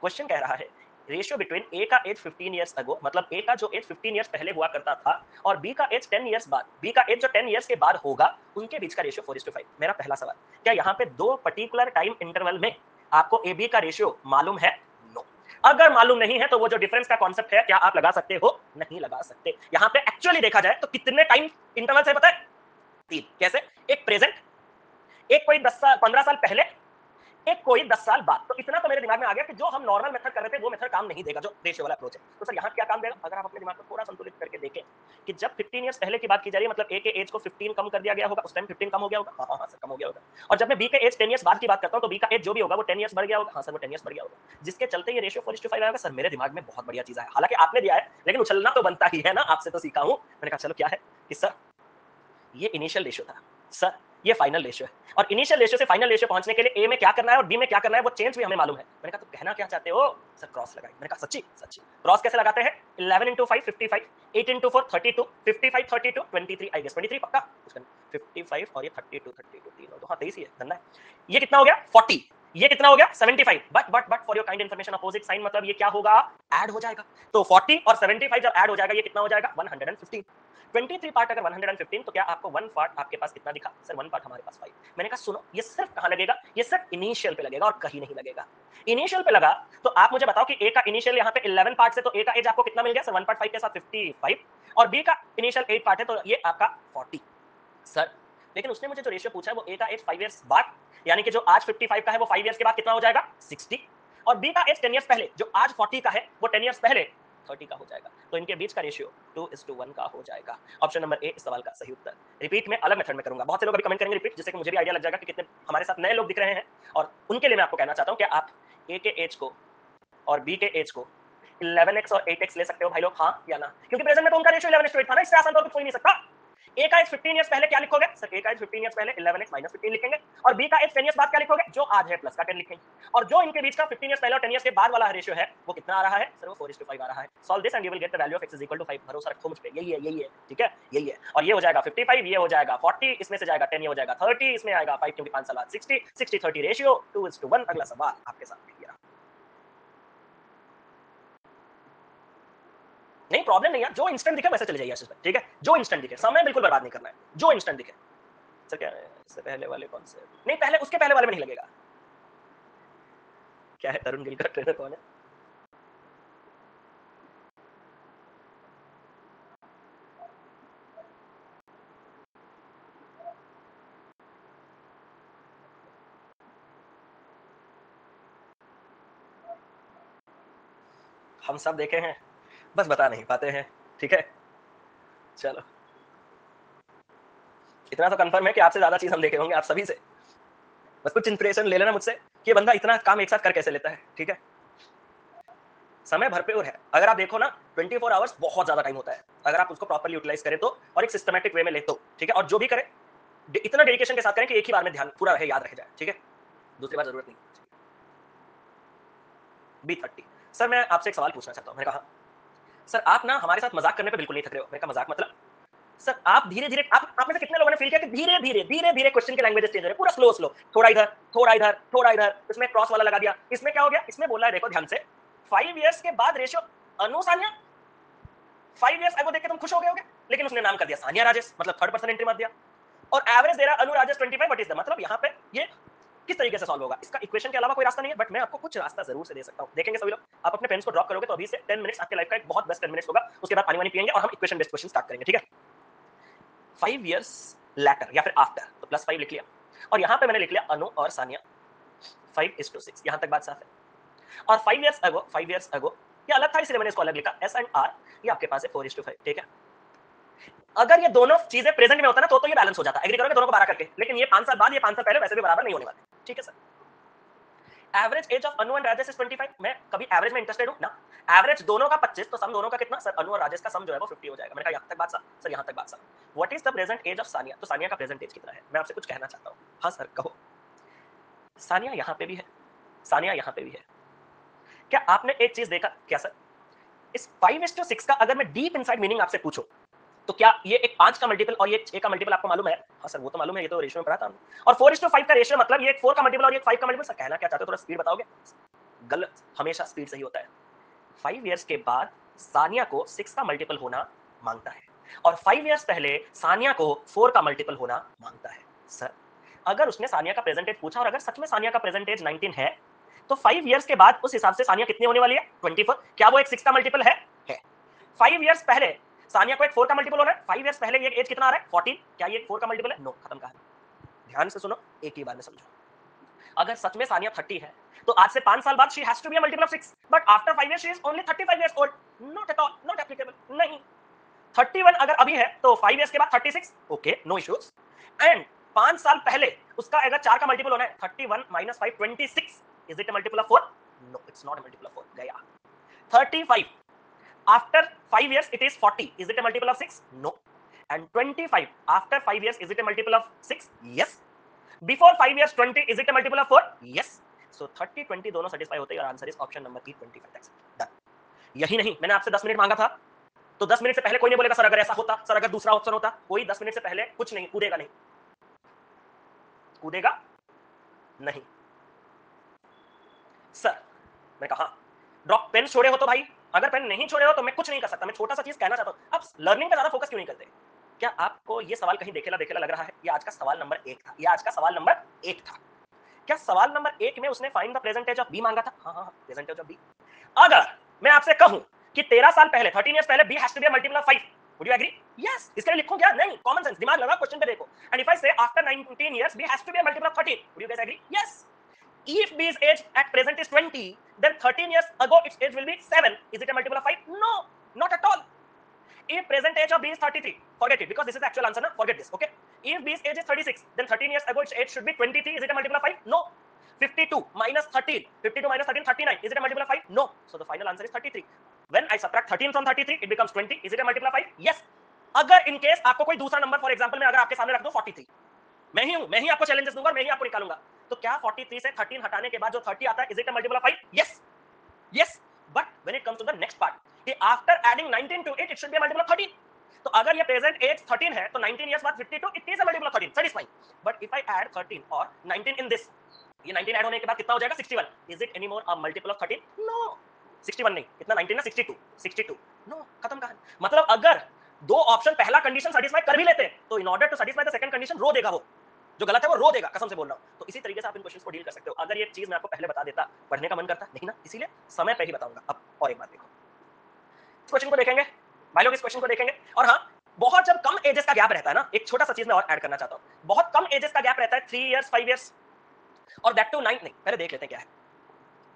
क्वेश्चन कह रहा है रेशियो बिटवीन ए का एज 15 इयर्स अगो, मतलब ए का जो एज 15 इयर्स पहले हुआ करता था और बी का एज 10 इयर्स बाद, बी का एज जो 10 इयर्स के बाद होगा, उनके बीच का रेशियो 4:5। मेरा पहला सवाल, क्या यहाँ पे दो पर्टिकुलर टाइम इंटरवल में आपको ए बी का रेशियो मालूम है? नो। अगर मालूम नहीं है तो वो जो डिफरेंस का कॉन्सेप्ट है क्या आप लगा सकते हो? नहीं लगा सकते। यहाँ पे एक्चुअली देखा जाए तो कितने टाइम इंटरवल से पता है? 3। कैसे? एक प्रेजेंट, एक कोई 10 साल 15 साल पहले, एक कोई 10 साल बाद। तो इतना तो मेरे दिमाग में आ गया कि जो हम नॉर्मल मेथड कर रहे थे वो मेथड काम नहीं देगा, जो रेशियो वाला अप्रोच है। तो सर यहाँ क्या काम देगा? अगर आप अपने दिमाग को थोड़ा संतुलित करके देखें कि जब 15 इयर्स पहले की बात की जा रही है, मतलब ए के एज को 15 कम कर दिया गया होगा, उस टाइम 15 कम हो गया होगा, हाँ हाँ सर कम हो गया होगा। और जब मैं बी के एज 10 इयर्स बाद की बात करता हूँ तो बी का एज जो भी होगा वो 10 इयर्स बढ़ गया होगा, हाँ सर वो 10 इयर्स बढ़ गया होगा, जिसके चलते ये रेशियो 4:5 आएगा। सर मेरे दिमाग में बहुत बढ़िया चीज है, हालांकि आपने दिया है लेकिन उछलना तो बनता ही है ना, आपसे तो सीखा हूं। मैंने कहा चलो क्या है कि सर ये इनिशियल रेशियो था, सर ये फाइनल रेशियो है, और इनिशियल रेशियो से फाइनल रेशियो पहुंचने के लिए ए में क्या करना है और बी में क्या करना है वो चेंज भी हमें मालूम है। मैंने कहा तो कहना क्या चाहते हो? सर क्रॉस लगाई। मैंने कहा सच्ची? सच्ची। क्रॉस कैसे लगाते हैं? 11 into 5 55, 8 into 4 32, 55 32 23, आई गेस 23 पक्का, 55 और ये 32 32 तीनों तो हाँ 23 ही है, धंधा है। ये कितना हो गया? 40। ये कितना हो गया? 75। But for your kind information opposite sign, मतलब ये क्या होगा? ऐड हो जाएगा। तो 40 और 75 जब ऐड हो जाएगा ये कितना हो जाएगा? 115। 23 पार्ट अगर 115, तो क्या आपको वन पार्ट आपके पास कितना दिखा? सर वन पार्ट हमारे पास 5। मैंने कहा सुनो, ये सिर्फ कहां लगेगा? ये सिर्फ इनिशियल पे लगेगा और कहीं नहीं लगेगा। इनिशियल पे लगा तो आप मुझे बताओ कि ए का इनिशियल यहाँ पे 11 पार्ट से, तो ए का एज आपको कितना मिल गया? सर 1 पार्ट 5 के साथ 55, और बी का इनिशियल 8 पार्ट है तो ये आपका 40। सर लेकिन उसने मुझे जो रेशियो पूछा है वो ए का एज 5 इयर्स बाद, यानी कि जो आज 55 का है वो 5 इयर्स के बाद कितना हो जाएगा? 60, और बी का एज 10 इयर्स पहले, जो आज 40 का है वो 10 इयर्स पहले 30 का हो जाएगा। तो इनके बीच का रेशियो 2:1 का हो जाएगा। ऑप्शन नंबर ए इस सवाल का सही उत्तर। रिपीट में अलग मेथड में करूंगा, बहुत से लोग अभी कमेंट करेंगे रिपीट, जिससे कि मुझे भी आइडिया लग जाएगा कि कितने हमारे साथ नए लोग दिख रहे हैं, और उनके लिए मैं आपको कहना चाहता हूं कि आप ए के एज को और बी के एज को 11x और 8x ले सकते हो भाई लोग, हाँ या ना? क्योंकि प्रेजेंट में तो उनका रेशियो 11:8 था ना, इससे आसान तो कुछ हो ही नहीं सकता। ए का एज 15 इयर्स पहले क्या लिखोगे? सर ए का एज 15 इयर्स पहले 11x - 15 लिखेंगे, और बी का एज 10 इयर्स बाद क्या लिखोगे? जो आज है प्लस का 10 लिखेंगे, और जो इनके बीच का 15 इयर्स पहले और 10 इयर्स के बाद वाला रेशियो है वो कितना आ रहा है? सर वो 4:5 आ रहा है। Solve this and you will get the value of x = 5। भरोसा रखो मुझ पे, यही है, ठीक है, यही है। और ये हो जाएगा 55, ये हो जाएगा 40, इसमें से जाएगा 10, ये हो जाएगा 30, इसमें आएगा 5 क्योंकि 5 साल बाद 60, 60-30 रेशियो 2:1। अगला सवाल आपके सामने ये रहा। नहीं प्रॉब्लम नहीं है, जो इंस्टेंट दिखे वैसे चले जाइए आशीष भाई, ठीक है? जो इंस्टेंट दिखे, समय बिल्कुल बर्बाद नहीं करना है, जो इंस्टेंट दिखे। सर क्या है इससे पहले वाले कौन से? नहीं पहले, उसके पहले वाले में नहीं लगेगा। क्या है तरुण गिल का ट्रेनर कौन है? हम सब देखे हैं, बस बता नहीं पाते हैं, ठीक है? चलो इतना तो कंफर्म है कि आपसे ज्यादा चीज हम देखे होंगे, आप सभी से। बस कुछ इंस्पिरेशन ले लेना मुझसे, कि ये बंदा इतना काम एक साथ कर कैसे लेता है। ठीक है, समय भरपूर है। अगर आप देखो ना 24 आवर्स बहुत ज्यादा टाइम होता है अगर आप उसको प्रॉपर्ली यूटिलाइज करें तो, और एक सिस्टमैटिक वे में ले तो। ठीक है, और जो भी करें इतना डेडिकेशन के साथ करें कि एक ही बार में ध्यान पूरा रहे, याद रह जाए। ठीक है, दूसरी बार जरूरत नहीं। B30 सर मैं आपसे एक सवाल पूछना चाहता हूँ। मैंने कहा सर आप ना हमारे साथ मजाक करने पे बिल्कुल नहीं थक रहे हो। मैंने कहा मजाक मतलब सर आप धीरे धीरे आप में से कितने लोगों ने फील किया कि धीरे धीरे धीरे धीरे क्वेश्चन के लैंग्वेजेस चेंज हो रहे हैं, पूरा स्लो स्लो, थोड़ा इधर थोड़ा इधर थोड़ा इधर, इसमें क्रॉस वाला लगा दिया, इसमें क्या हो गया, इसमें बोला है देखो ध्यान से 5 इयर्स के बाद रेशियो अनु सानिया 5 इयर्स अगो देख के तुम खुश हो गए होगे, लेकिन उसने नाम कर दिया सानिया राजेश, मतलब थर्ड पर्सन एंट्री मार दिया, और एवरेज दे रहा अनु राजेश 25। व्हाट इज द मतलब यहाँ पे ये किस तरीके से सॉल्व होगा? इसका इक्वेशन के अलावा कोई रास्ता नहीं है, बट मैं आपको कुछ रास्ता जरूर से दे सकता हूँ। देखेंगे सभी लोग, आप अपने पेन्स को ड्रॉप करोगे तो अभी से 10 मिनट्स आपके लाइफ का एक बहुत बेस्ट 10 मिनट्स होगा। उसके बाद पानी वानी पिएंगे और हम इक्वेशन बेस्ड क्वेश्चन स्टार्ट करेंगे। ठीक है, 5 इयर्स लेटर या फिर आफ्टर, तो +5 लिख लिया, और यहाँ पे मैंने लिख लिया अनु और सानिया 5:6। यहाँ तक बात साफ है। और 5 इयर्स अगो ये अलग था, इसलिए मैंने इसको अलग लिखा S एंड R, ये आपके पास है 4:5। ठीक है, अगर ये दोनों चीजें प्रेजेंट में होता ना तो ये बैलेंस हो जाता। एग्री करोगे दोनों को 12 करके, लेकिन ये 5 साल बाद ये 5 साल पहले वैसे भी बराबर नहीं होने वाले। ठीक है sir, average age of Anu and Rajesh is 25। मैं कभी एवरेज में इंटरेस्टेड हूं ना, एवरेज दोनों का 25, तो सम दोनों का कितना सर? अनु और राजेश का सम जो है वो 50 हो जाएगा। मैंने कहा यहां तक बात सर, यहां तक बात sir. What is the present age of Sania? तो सानिया का प्रेजेंट एज कितना है? मैं आपसे कुछ कहना चाहता हूं। हाँ सर कहो। सानिया यहां पे भी है, सानिया यहां पे भी है। क्या आपने एक चीज देखा क्या सर, इस 5:6 का अगर मैं डीप इनसाइड मीनिंग आपसे पूछूं तो क्या ये एक 5 का मल्टीपल और ये 6 का मल्टीपल आपको मालूम है? हाँ सर वो तो मालूम है, ये तो रेशियो में पढ़ा था हमने। और 4:5 का रेशियो मतलब ये एक 4 का मल्टीपल और ये एक 5 का मल्टीपल। सर कहना क्या चाहते हो, थोड़ा स्पीड बताओगे? गलत, हमेशा स्पीड सही होता है। 5 इयर्स के बाद सानिया को 6 का मल्टीपल होना मांगता है, और 5 इयर्स पहले सानिया को 4 का मल्टीपल होना मांगता है। सर अगर उसने सानिया का प्रेजेंटेज पूछा और अगर सच में सानिया का प्रेजेंटेज 19 है, तो 5 इयर्स के बाद उस हिसाब से सानिया कितनी होने वाली है? 24। क्या वो एक 6 का मल्टीपल है? 5 इयर्स पहले सानिया को एक 4 का मल्टीपल हो रहा है। 5 इयर्स पहले ये एज कितना आ रहा है? 14। क्या ये 4 का मल्टीपल है? नो, खत्म कहानी। ध्यान से सुनो, एक ही बार में समझो। अगर सच में सानिया 30 है तो आज से 5 साल बाद she has to be a multiple of 6, but after 5 years she is only 35 years old. Not at all, not applicable. नहीं, 31 अगर अभी है तो 5 इयर्स के बाद 36, ओके नो इश्यूज। एंड 5 साल पहले उसका अगर 4 का मल्टीपल होना है, 31 - 5 26, is it a multiple of 4? No, it's not a multiple of 4। गया। 35 after 5 years it is 40, is it a multiple of 6? No. And 25 after 5 years, is it a multiple of 6? Yes. Before 5 years 20, is it a multiple of 4? Yes. So 30 20 दोनों satisfy होते हैं और answer is option number E 25। That's done. यही नहीं, मैंने आपसे 10 minute मांगा था, तो 10 मिनट से पहले कोई नहीं बोलेगा सर अगर ऐसा होता, सर अगर दूसरा ऑप्शन होता। कोई 10 मिनट से पहले कुछ नहीं कूदेगा, नहीं कूदेगा नहीं। सर मैं कहा ड्रॉप पेन छोड़े हो तो भाई, अगर पेन नहीं छोड़े हो तो मैं कुछ नहीं कर सकता। मैं छोटा सा चीज कहना चाहता हूं, आप लर्निंग पे ज्यादा फोकस क्यों नहीं करते? क्या आपको ये सवाल कहीं देखेला देखेला लग रहा है? ये आज का सवाल नंबर 1 था, ये आज का सवाल नंबर 1 था। क्या सवाल नंबर 1 में उसने find the present age of B मांगा था? हाँ, प्रेजेंटेज ऑफ बी। अगर मैं आपसे कहूं कि 13 साल पहले 13 इयर्स पहले B has to be a multiple of 5, would you agree? Yes. इसके लिए लिखूं क्या? नहीं, कॉमन सेंस, दिमाग लगा, क्वेश्चन पे देखो। And if I say after 19 years B has to be a multiple of 13, would you guys agree? Yes. If B's age at present is 20, then 13 years ago its age will be 7. Is it a multiple of 5? No, not at all. If present age of B is 33, forget it because this is the actual answer. Na? Forget this, okay? If B's age is 36, then 13 years ago its age should be 23. Is it a multiple of 5? No. 52 minus 13, 52 minus 13, 39. Is it a multiple of 5? No. So the final answer is 33. When I subtract 13 from 33, it becomes 20. Is it a multiple of 5? Yes. अगर in case आपको कोई दूसरा number for example में अगर आपके सामने रख दूं 43, मैं ही आपको चैलेंजेस दूंगा और मैं ही आपको निकालूंगा, तो क्या 43 से 13 हटाने के बाद जो 30 आता है, is it a multiple of 5? Yes, yes. But when it comes to the next part कि after adding 19 to it, it should be a multiple of 13। तो अगर ये प्रेजेंट एज 13 है तो 19 इयर्स बाद 52, it is a multiple of 13, satisfying. But if I add 13 और 19 in this, ये 19 add होने के बाद कितना हो जाएगा? 61। Is it any more a multiple of 13? No. 61 नहीं, कितना? 19 ना, 62, 62। नो, खत्म कहानी। मतलब अगर दो ऑप्शन पहला कंडीशन सेटिस्फाई कर भी लेते तो in order to satisfy the second condition रो देगा, वो जो गलत है वो रो देगा, कसम से बोल रहा हूं। तो इसी तरीके से आप इन क्वेश्चंस को डील कर सकते हो। अगर ये चीज मैं आपको पहले बता देता, पढ़ने का मन करता नहीं ना, इसीलिए समय पे ही बताऊंगा। अब और एक बात देखो, इस क्वेश्चन को देखेंगे भाई लोग, इस क्वेश्चन को देखेंगे। और हाँ, बहुत जब कम एजेस का गैप रहता है ना, एक छोटा सा चीज मैं और ऐड करना चाहता हूं। बहुत कम एजेस का गैप रहता है, 3 इयर्स 5 इयर्स, और दैट टू 9 नहीं। पहले देख लेते हैं क्या है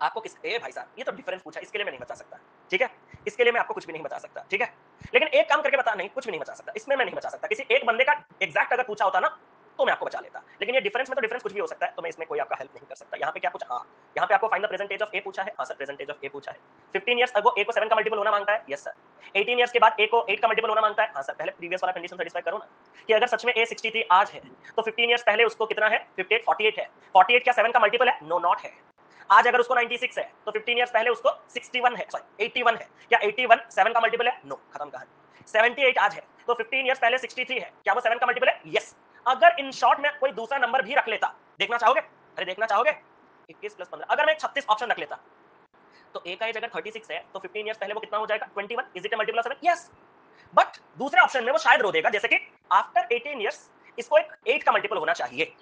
आपको किस। ए भाई साहब, ये तो डिफरेंस पूछा, इसके लिए मैं नहीं बता सकता, ठीक है? इसके लिए मैं आपको कुछ भी नहीं बता सकता, ठीक है? लेकिन एक काम करके बता, नहीं कुछ भी नहीं बता सकता, इसमें मैं नहीं बता सकता। किसी एक बंदे का एग्जैक्ट अगर पूछा होता ना, तो मैं आपको बचा लेता, लेकिन ये डिफरेंस में तो डिफरेंस कुछ भी हो सकता है, तो मैं इसमें कोई आपका हेल्प नहीं कर सकता। यहाँ पे क्या पूछा, हाँ यहाँ पे आपको find the present age of A पूछा है। हाँ sir present age of A पूछा है। 15 इयर्स अगो ए को 7 का मल्टीपल होना मांगता है। Yes sir. 18 इयर्स के बाद ए को 8 का मल्टीपल होना मांगता है। हाँ सर। पहले प्रीवियस वाला कंडीशन सेटिस्फाई करो ना, कि अगर सच में ए 63 आज है तो 15 इयर्स पहले उसको कितना है, 58 48 है। 48 क्या 7 का मल्टीपल है? नो नॉट है। आज अगर उसको 96 है तो 15 इयर्स पहले उसको 61 है, सॉरी 81 है। क्या 81 7 का मल्टीपल है? नो, खत्म कहानी। 78 आज है तो 15 इयर्स पहले 63 है, क्या वो 7 का मल्टीपल है? यस। अगर इन शॉर्ट में कोई दूसरा नंबर भी रख लेता, देखना चाहोगे? अरे देखना चाहोगे? 21 प्लस 15, अगर मैं 36 ऑप्शन रख लेता तो ए का एज अगर 36 है तो 15 इयर्स पहले वो कितना हो जाएगा? 21। Is it a multiple of 7? Yes. But दूसरे ऑप्शन में वो शायद रो देगा, जैसे कि आफ्टर 18 इयर्स इसको एक 8 का मल्टीपल होना चाहिए।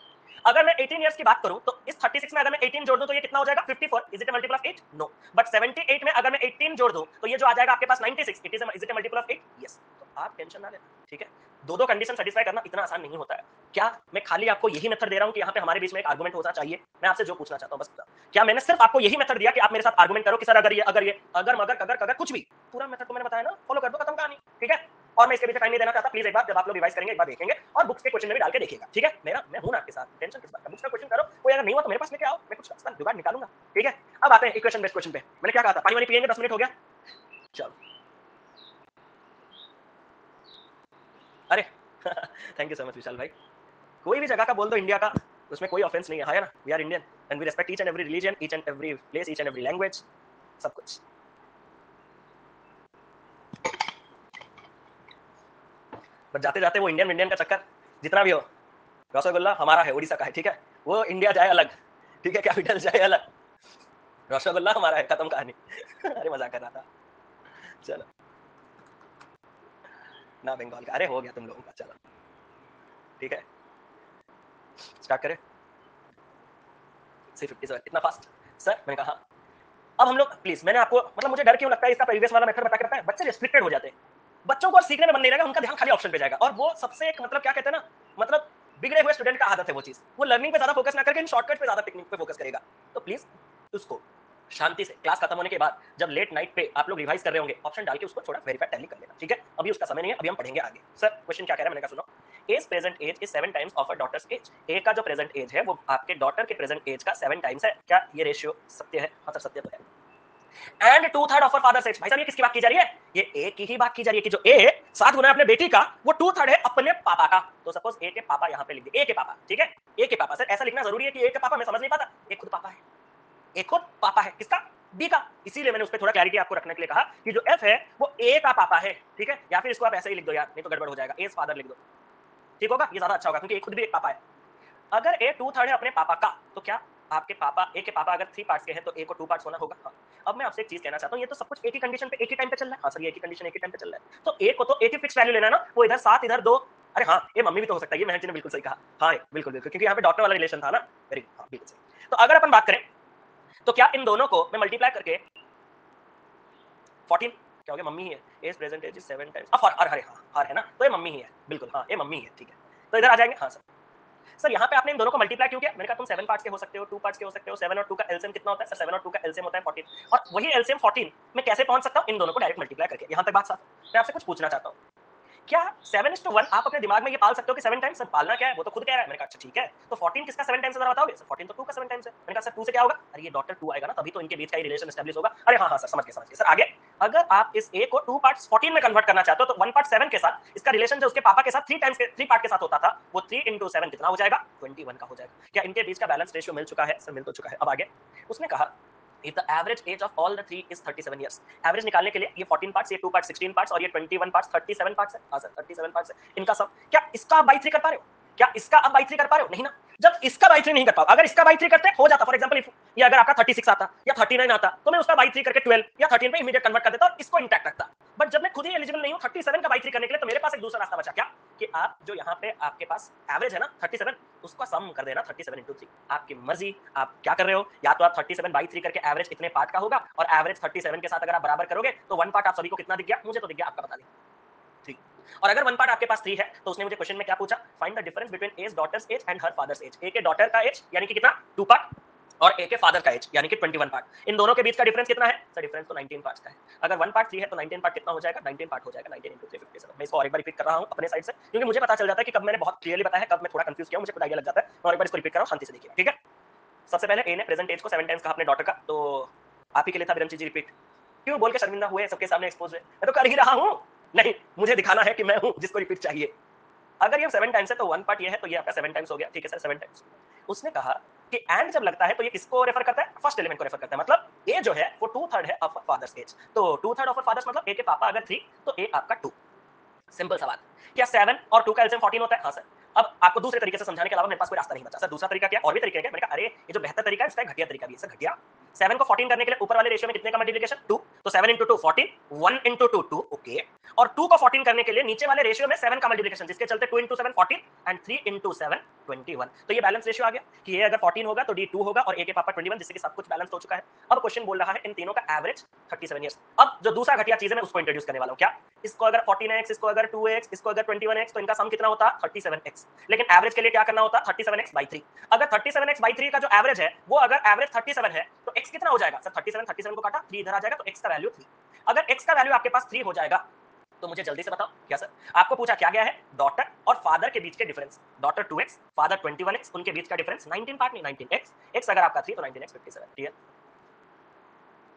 अगर मैं 18 इयर्स की बात करूं तो इस 36 में अगर मैं 18 जोड़ दूं तो ये कितना हो जाएगा? 54। Is it a multiple of 8? No. But 78 में अगर मैं 18 जोड़ दूं तो ये जो आ जाएगा आपके पास 96, it is it a multiple of 8? Yes. तो आप टेंशन ना लेना, ठीक है? दो कंडीशन सेटिस्फाई करना इतना आसान नहीं होता है। क्या मैं खाली आपको यही मेथड दे रहा हूं कि यहाँ पे हमारे बीच में एक आर्गुमेंट होना चाहिए? मैं आपसे जो पूछना चाहता हूं बस बताओ, क्या मैंने सिर्फ आपको यही मेथड दिया कि आप मेरे साथ आर्गुमेंट करो कि सर अगर मगर अगर कुछ भी, पूरा मेथड तो मैंने बताया ना, फॉलो कर दो, खत्म कहानी, ठीक है? और मैं इसके पीछे टाइम नहीं देना चाहता। प्लीज एक बार जब आप लोग रिवाइज करेंगे एक बार देखेंगे और बुक्स के क्वेश्चन में भी डाल के देखिएगा, ठीक है? मैं हूं ना आपके साथ, टेंशन किस बात का? बुक्स का क्वेश्चन करो, कोई अगर नहीं हुआ तो मेरे पास लेके आओ, मैं कुछ रास्ता जुगाड़ निकालूंगा, ठीक है? अब आते हैं इक्वेशन बेस्ड क्वेश्चन पे। मैंने क्या कहा था? पानी वानी पिएंगे, 10 मिनट हो गया, चलो। अरे थैंक यू सो मच विशाल भाई। कोई भी जगह का बोल दो इंडिया का, उसमें कोई ऑफेंस नहीं है ना? We are Indian and we respect each and every religion, each and every place, each and every language, सब कुछ। बट जाते जाते वो इंडियन इंडियन का चक्कर जितना भी हो, रसगुल्ला हमारा है, उड़ीसा का है, ठीक है? वो इंडिया जाए अलग, ठीक है? कैपिटल जाए अलग, रसगुल्ला हमारा है, खत्म कहानी। अरे मजाक कर रहा था, चलो ना बंगाल का, अरे हो गया तुम लोगों का, चलो ठीक है स्टार्ट करें। 57 इतना फास्ट सर? मैंने कहा अब हम लोग प्लीज, मैंने आपको मतलब मुझे डर क्यों लगता है इसका, प्रीवियस वाला मेथड बता के रखता है, बच्चे रिस्ट्रिक्टेड हो जाते हैं, बच्चों को सीखने में मन नहीं रहेगा, उनका ध्यान खाली ऑप्शन पे जाएगा, और वो सबसे एक मतलब क्या कहते हैं ना, मतलब बिगड़े हुए स्टूडेंट का आदत है वो चीज, वो लर्निंग पे ज्यादा फोकस ना करके इन शॉर्टकट पे ज्यादा टेक्निक पे फोकस करेगा। तो प्लीज उसको शांति से क्लास खत्म होने के बाद जब लेट नाइट पे आप लोग रिवाइज कर रहे होंगे, ऑप्शन डाल के उसको थोड़ा वेरीफाई टैली कर लेना, ठीक है? अभी उसका समय नहीं है, अभी हम पढ़ेंगे आगे। सर क्वेश्चन क्या कह रहा है? मैंने कहा सुनो, age present age is 7 times of a daughter's age. A का जो प्रेजेंट एज है वो आपके डॉटर के प्रेजेंट एज का 7 टाइम्स है। क्या ये रेशियो सत्य है? हाँ सर सत्य तो है। And 2/3 of father age. भाई साहब ये किसकी बात की जा रही है? ये ए की ही बात की जा रही है कि जो ए 7 गुना है अपने बेटी का, वो 2/3 है अपने पापा का। तो सपोज ए के पापा यहाँ पे लिख दिए, ए के पापा, ठीक है? ए के पापा। सर ऐसा लिखना जरूरी है कि ए के पापा? मैं समझ नहीं पाता। ए खुद पापा है, एक खुद पापा है, किसका? बी का। इसीलिए मैंने उस पर थोड़ा क्लैरिटी आपको रखने के लिए कहा कि जो एफ है वो ए का पापा है, ठीक है? या फिर इसको आप ऐसे ही लिख दो यार, नहीं तो गड़बड़ हो जाएगा, एज फादर लिख दो, ठीक होगा? ये ज्यादा अच्छा होगा क्योंकि ए खुद भी एक पापा है। अगर ए 2/3 है अपने पापा का, तो क्या आपके पापा, ए के पापा अगर 3 पार्ट्स के हैं तो ए को 2 पार्ट्स होना होगा। हाँ। अब मैं आपसे एक चीज कहना चाहता हूँ, ये तो सब कुछ एक ही कंडीशन पे एक ही टाइम पे चल रहा है। हाँ सर ये एक ही कंडीशन एक ही टाइम पे चल रहा है, तो ए को तो एक ही फिक्स वैल्यू लेना ना, वो इधर 7 इधर 2। अरे हाँ ये मम्मी भी तो हो सकता है, ये महंत जी ने बिल्कुल सही कहा। हाँ बिल्कुल बिल्कुल, क्योंकि यहाँ पे डॉक्टर वाला रिलेशन था ना। वेरी हाँ बिल्कुल सही। तो अगर अपन बात करें तो क्या इन दोनों को मैं मल्टीप्लाई करके 14 क्या हो गया? मम्मी ही है। As present age is 7 times अब अरे हाँ हार है ना, तो ये मम्मी ही है, बिल्कुल हाँ ये मम्मी है, ठीक है? तो इधर आ जाएंगे। हाँ सर सर यहाँ पे आपने इन दोनों को मल्टीप्लाई क्यों किया? मैंने कहा तुम 7 पार्ट्स के हो सकते हो, 2 पार्ट्स के हो सकते हो, 7 और 2 का एलसीएम कितना होता है? सर 7 और 2 का एलसीएम होता है 14, और वही एलसीएम 14 मैं कैसे पहुंच सकता हूँ? इन दोनों को डायरेक्ट मल्टीप्लाई करके। यहाँ तक बात साफ। मैं आपसे कुछ पूछना चाहता हूँ, क्या 7:1 आप अपने दिमाग में ये पाल सकते हो कि 7 टाइम्स? सर पालना क्या है, वो तो खुद कह रहा है। मैंने कहा अच्छा ठीक है, तो 14 किसका 7 टाइम्स है जरा बताओगे? सर 14 तो 2 का 7 टाइम्स है। मैंने कहा सर 2 से क्या होगा? अरे ये डॉटर 2 आएगा ना, तभी तो इनके बीच का ही रिलेशन एस्टैब्लिश होगा। अरे हाँ हाँ सर समझ गए सर। आगे अगर आप इस ए को 2 पार्ट्स 14 में कन्वर्ट करना चाहते हो तो 1 पार्ट 7 के साथ इसका रिलेशन जो उसके पापा के साथ 3 टाइम्स के 3 पार्ट के साथ होता था, वो 3 into 7 कितना हो जाएगा? 21 का हो जाएगा। क्या इनके बीच का बैलेंस रेशियो मिल चुका है? सर मिल तो चुका है। अब आगे उसने कहा if the average age of all the three is 37 years, average निकालने के लिए ये 14 पार्ट्स, ये 2 पार्ट्स 16 पार्ट्स और ये 21 पार्ट्स 37 पार्ट्स है। हाँ सर 37 पार्ट्स है इनका सब। क्या इसका आप बाई 3 कर पा रहे हो? क्या इसका आप बाई 3 कर पा रहे हो? नहीं ना। जब इसका बाई 3 नहीं कर पाओ, अगर इसका बाई 3 करते हो जाता, फॉर एग्जांपल ये अगर आपका 36 आता या 39 आता तो मैं उसका बाई 3 करके 12 या 13 पे इमीडिएट कन्वर्ट कर देता और इसको इंटैक्ट रखता। बट जब मैं खुद ही एलिजिबल नहीं हूं 37 का बाई 3 करने के लिए, तो मेरे पास एक दूसरा रास्ता बचा। क्या कि आप जो यहाँ पे आपके पास एवरेज है ना 37, उसका सम कर देना 37 into 3। आपकी मर्जी आप क्या कर रहे हो, या तो आप 37 बाई 3 करके एवरेज इतने पार्ट का होगा, और एवरेज 37 के साथ अगर आप बराबर करोगे तो 1 पार्ट आप सभी को कितना दिख गया? मुझे तो दिख गया, आपका बता दें 3। और अगर 1 पार्ट आपके पास 3 है तो उसने मुझे क्वेश्चन में क्या पूछा? Find the difference between age daughter's age and her father's age. A के डॉटर का एज यानी कि कितना? 2 पार्ट, और ए के फादर का एज यानी कि 21 पार्ट। इन दोनों के बीच का डिफरेंस कितना है सर? डिफरेंस तो 19 पार्ट्स का है। अगर 1 पार्ट 3 है तो 19 पार्ट कितना हो जाएगा? 19 पार्ट हो जाएगा 19 into 357। मैं इसको और एक बार रिपीट कर रहा हूं अपने साइड से, क्योंकि मुझे पता चल जाता है कि कब मैंने बहुत क्लियरली बताया है, कब मैं थोड़ा कंफ्यूज किया हूं, मुझे खुद आइडिया लग जाता है। मैं और एक बार इसको रिपीट कर रहा हूं, शांति से देखिए, ठीक है? सबसे पहले ए ने प्रेजेंट एज को 7 टाइम्स कहा अपने डॉटर का, तो आप ही के लिए था विरंची जी रिपीट। क्यों बोल के शर्मिंदा हुए, सबके सामने एक्सपोज हुए? मैं तो कर ही रहा हूं। नहीं, मुझे दिखाना है कि मैं हूं जिसको रिपीट चाहिए। अगर ये 7 टाइम्स है तो 1 पार्ट ये है, तो ये आपका 7 टाइम्स हो गया, ठीक है सर 7 टाइम्स। उसने कहा कि एंड जब लगता है तो ये किसको रेफर करता है? फर्स्ट एलिमेंट को रेफर करता है। मतलब ए जो है वो 2/3 है ऑफ फादर्स एज, तो 2/3 ऑफ फादर्स मतलब ए के पापा अगर 3 तो ए आपका 2। सिंपल सा बात। क्या 7 और 2 का एलसीएम 14 होता है? हाँ सर। अब आपको दूसरे तरीके से समझाने के अलावा मेरे पास कोई रास्ता नहीं बचा सर। दूसरा तरीका क्या? और भी तरीके हैं। मैंने कहा अरे ये जो बेहतर तरीका है इसका घटिया तरीका भी है सर। घटिया 7 को 14 करने के लिए ऊपर वाले रेशियो में कितने का मल्टीप्लिकेशन? 2। तो 7 into 2 14, 1 into 2 2, ओके। और 2 को 14 करने के लिए नीचे वाले रेशियो में 7 का मल्टीप्लिकेशन, जिसके चलते 2 into 7 14 एंड 3 into 7 21। तो ये बैलेंस रेशियो आ गया कि ये अगर 14 होगा तो डी 2 होगा और ए के पापा 21, जिससे कि सब कुछ बैलेंस हो चुका है। अब क्वेश्चन बोल रहा है इन तीनों का एवरेज 37 ईयर्स। अब जो दूसरा घटिया चीज है मैं उसको इंट्रोड्यूस करने वाला हूं। क्या? इसको अगर 14x, इसको अगर 2x, इसको अगर 21x, तो इनका सम कितना होता? 37x। लेकिन एवरेज के लिए क्या करना होता? 37x/3। अगर 37x/3 का जो एवरेज है वो अगर एवरेज 37 है तो x कितना हो जाएगा सर? 37 को काटा 3 इधर आ जाएगा, तो x का वैल्यू 3। अगर x का वैल्यू आपके पास 3 हो जाएगा तो मुझे जल्दी से बताओ क्या सर? आपको पूछा क्या गया है? डॉटर और फादर के बीच के difference. Daughter 2x, father 21x, उनके बीच का डिफरेंस 19 पार्ट नहीं 19x। x अगर आपका 3 तो 19x 57, ठीक है?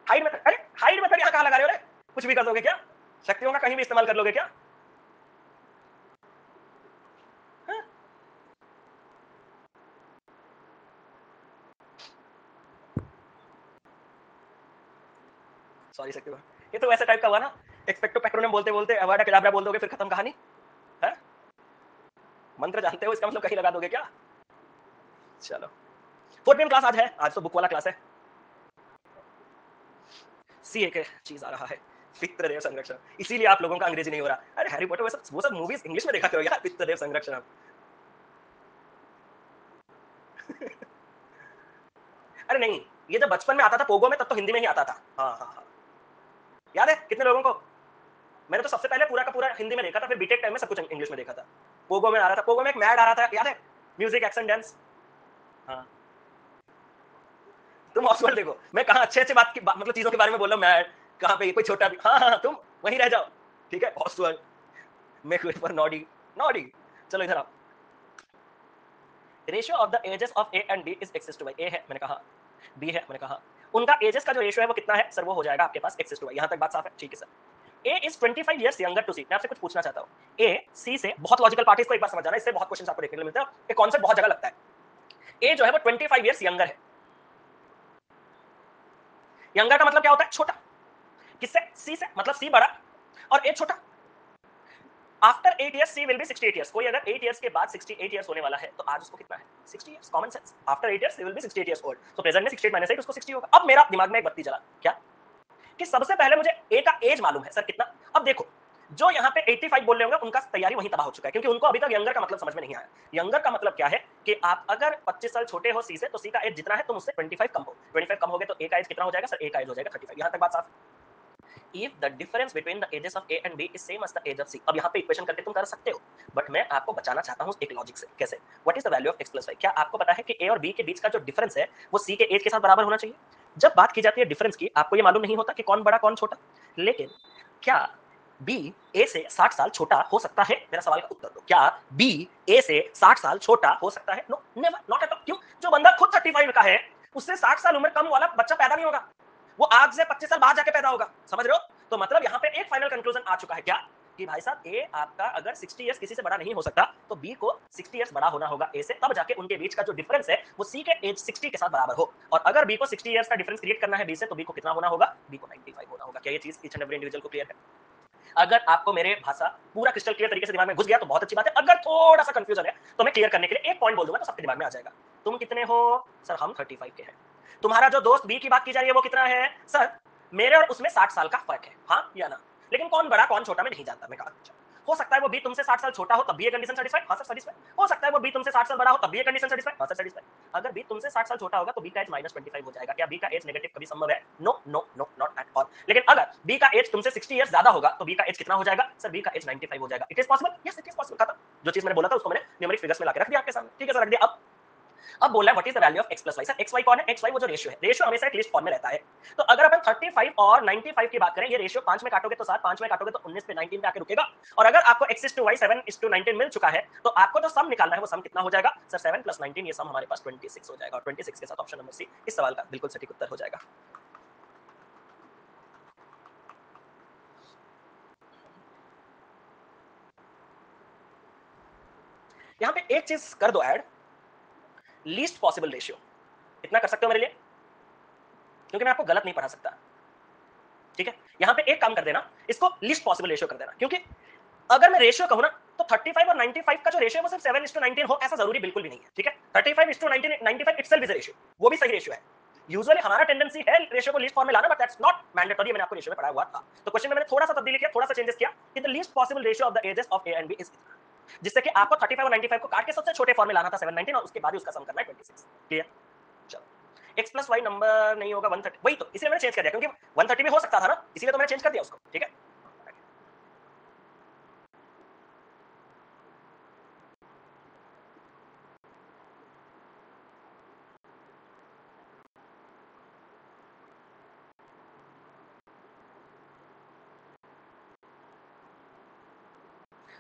हाइड मेथड, अरे हाइड मेथड यहां कहां लगा रहे हो रे? कुछ भी कर दोगे क्या? शक्तियों का कहीं भी इस्तेमाल कर लोगे क्या? सॉरी शक्ति, ये तो वैसे टाइप का हुआ ना, एक्सपेक्टो पैक्रोनिम बोलते बोलते अवार्डा केडाब्रा बोल दोगे फिर खत्म कहानी है। मंत्र जानते हो, इसका मतलब कहीं लगा दोगे क्या? चलो 4 PM क्लास आज है, आज तो बुक वाला क्लास है। सीए के चीज आ रहा है, पितृदेव संरक्षण, इसीलिए आप लोगों का अंग्रेजी नहीं हो रहा। अरे हैरी पॉटर वो सब मूवीज इंग्लिश में देखा करो यार, पितृदेव संरक्षण। अरे नहीं, ये जब बचपन में आता था पोगो में तब तो हिंदी में ही आता था। हाँ हाँ हाँ, याद है कितने लोगों को? मैंने तो सबसे पहले पूरा का पूरा हिंदी में देखा था, फिर बीटेक टाइम में सब कुछ इंग्लिश में देखा था। पोगो में आ रहा था, पोगो में एक मैड आ रहा था, याद है? Music action dance. हाँ, तुम ऑसवर्ल्ड देखो, मैं कहा अच्छे अच्छे मतलब चीजों के बारे में बोल रहा हूँ। मैड कहाँ पे कोई छोटा भी, हाँ हाँ तुम वहीं रह जाओ, ठीक है? Oswald, make wait for Noddy, Noddy. चलो इधर आओ। Ratio of the ages of A and B is x/y। A है मैंने कहा, बी है मैंने कहा, उनका एजेस का जो रेशियो है वो कितना है सर? वो हो जाएगा आपके पास x/y। यहां तक बात साफ है, ठीक है sir? A is 25 years younger to C. मैं आपसे कुछ पूछना चाहता हूँ, ए सी से बहुत लॉजिकल पार्ट, इसको एक बार समझ जाना, इससे बहुत क्वेश्चन आपको देखने को मिलते हैं, ये कॉन्सेप्ट बहुत जगह लगता है। ए जो है वो 25 ईयर्स यंगर है। यंगर का मतलब क्या होता है? छोटा। किससे? सी से, मतलब सी बड़ा और ए छोटा। After 8 years C will be 68 years. कोई अगर 8 इयर्स के बाद 68 इयर्स होने वाला है तो आज उसको कितना है? 60 years. Common sense, after 8 years C will be 68 years old, तो प्रेजेंट में 68 माइनस 8 उसको 60 होगा। अब मेरा दिमाग में एक बत्ती जला, क्या? कि सबसे पहले मुझे ए का एज मालूम है सर कितना। अब देखो, जो यहाँ पे 85 बोल रहे होंगे उनका तैयारी वहीं तबाह हो चुका है, क्योंकि उनको अभी तक यंगर का मतलब समझ में नहीं आया। यंगर का मतलब क्या है कि आप अगर 25 साल छोटे हो सी से, तो सी का एज जितना है तुम उससे 25 कम हो। 25 कम हो गए तो ए का एज कितना हो जाएगा सर? ए का एज हो जाएगा 35। यहाँ तक बात साफ। if the difference between the ages of A and B is same as the age of C। अब यहाँ पे इक्वेशन करके तुम कर सकते हो, बट मैं आपको बचाना चाहता हूँ एक लॉजिक से। कैसे? What is the value of x + y। क्या आपको पता है कि A और B के बीच का जो डिफरेंस है वो C के एज के साथ बराबर होना चाहिए? जब बात की जाती है डिफरेंस की, आपको ये मालूम नहीं होता कि कौन बड़ा कौन छोटा, लेकिन क्या B A से 60 साल छोटा हो सकता है? मेरा सवाल का उत्तर दो। क्या B A से 60 साल छोटा हो सकता है? No, never, not at all. क्यों? जो बंदा खुद 35 का है उससे 60 साल उम्र कम वाला बच्चा पैदा नहीं होगा, वो आज से 25 साल बाद जाके पैदा होगा। समझ रहे हो? तो मतलब यहाँ पे एक फाइनल कंक्लूजन आ चुका है, क्या? कि भाई साहब ए आपका अगर 60 इयर्स किसी से बड़ा नहीं हो सकता तो बी को 60 इयर्स बड़ा होना होगा ए से, तब जाके उनके बीच का जो डिफरेंस है वो सी के एज 60 के साथ बराबर हो। और अगर बी को 60 इयर्स का डिफरेंस क्रिएट करना है बी से, तो बी को कितना होना होगा? बी को 95 होना होगा। क्या ये चीज ईच एंड एवरी इंडिविजुअल को क्लियर है? अगर आपको मेरे भाषा पूरा क्रिस्टल क्लियर तरीके से दिमाग में घुस गया तो बहुत अच्छी बात है। अगर थोड़ा सा कंफ्यूजन है तो मैं क्लियर करने के लिए एक पॉइंट बोल दूंगा तो सबके दिमाग में आ जाएगा। तुम कितने हो सर? हम 35 के हैं। तुम्हारा जो दोस्त बी की बात की जा रही है वो कितना है सर? मेरे और उसमें 60 साल का फर्क है, हाँ या ना? लेकिन कौन बड़ा कौन छोटा मैं नहीं जानता। मैं कहा अच्छा, हो सकता है वो बी तुमसे 60 साल छोटा हो तब भी ये कंडीशन सेटिस्फाई, हाँ सर सेटिस्फाई। हो सकता है वो बी तुमसे 60 साल बड़ा हो तब भी ये कंडीशन सेटिस्फाई, हाँ सर सेटिस्फाई। अगर बी तुमसे 60 साल छोटा होगा तो बी का एज -25 हो जाएगा। क्या बी का एज नेगेटिव कभी संभव है? No no no, not at all. लेकिन अगर बी का एज तुमसे 60 इयर्स ज्यादा होगा तो बी का एज कितना हो जाएगा सर? बी का एज 95 हो जाएगा। It is possible, yes it is possible. खत्म। जो चीज मैंने बोला था उसको मैंने न्यूमेरिक फिगर्स में लाके रख दिया आपके सामने, ठीक है सर? रख दिया। अब अब बोल रहा है what is the value of x plus Y. Sir X Y कौन है? एक्स वाई वो जो रेशियो है, रेशियो हमेशा एक लिस्ट फॉर्म में रहता है। तो अगर अपन 35 और 95 की बात करें, ये रेशियो 5 में काटोगे तो 7, 5 में काटोगे तो 19 पे 19 पे आके रुकेगा। और अगर आपको x:y 7:19 मिल चुका है तो आपको जो सम निकालना है वो सम कितना हो जाएगा? सर 7 + 19, ये सम हमारे पास 26 हो जाएगा। और 26 के साथ ऑप्शन नंबर सी इस सवाल का बिल्कुल सटीक उत्तर हो जाएगा। यहां पे एक चीज कर दो ऐड, लीस्ट पॉसिबल रेशियो। इतना कर सकते हो मेरे लिए, क्योंकि मैं आपको गलत नहीं पढ़ा सकता। ठीक है, यहां पे एक काम कर देना, इसको लीस्ट पॉसिबल रेशियो कर देना, क्योंकि अगर मैं रेशियो कहूं ना तो 35 और 95 का जो रेशियो है वो सिर्फ 7:19 हो ऐसा जरूरी बिल्कुल भी नहीं है। ठीक है, 35:19 95 इटसेल्फ इज अ रेशियो, वो भी सही रेशियो है। यूजुअली हमारा टेंडेंसी है रेशियो को लीस्ट फॉर्म में लाना, बट दैट्स नॉट मैंडेटरी। मैंने आपको रेशियो में पढ़ाया हुआ था। तो क्वेश्चन में मैंने थोड़ा सा तब्दीली किया, थोड़ा सा चेंजेस किया कि the least possible ratio of the ages of A and B is, जिससे कि आपको 35 और 95 को काट के सबसे छोटे फॉर्म में लाना था 719 और उसके बाद ही उसका सम करना है 26। क्लियर? चलो, x प्लस वाई नंबर नहीं होगा 130, वही तो इसलिए मैंने चेंज कर दिया, क्योंकि 130 में हो सकता था ना, इसीलिए तो मैंने चेंज कर दिया उसको। ठीक है,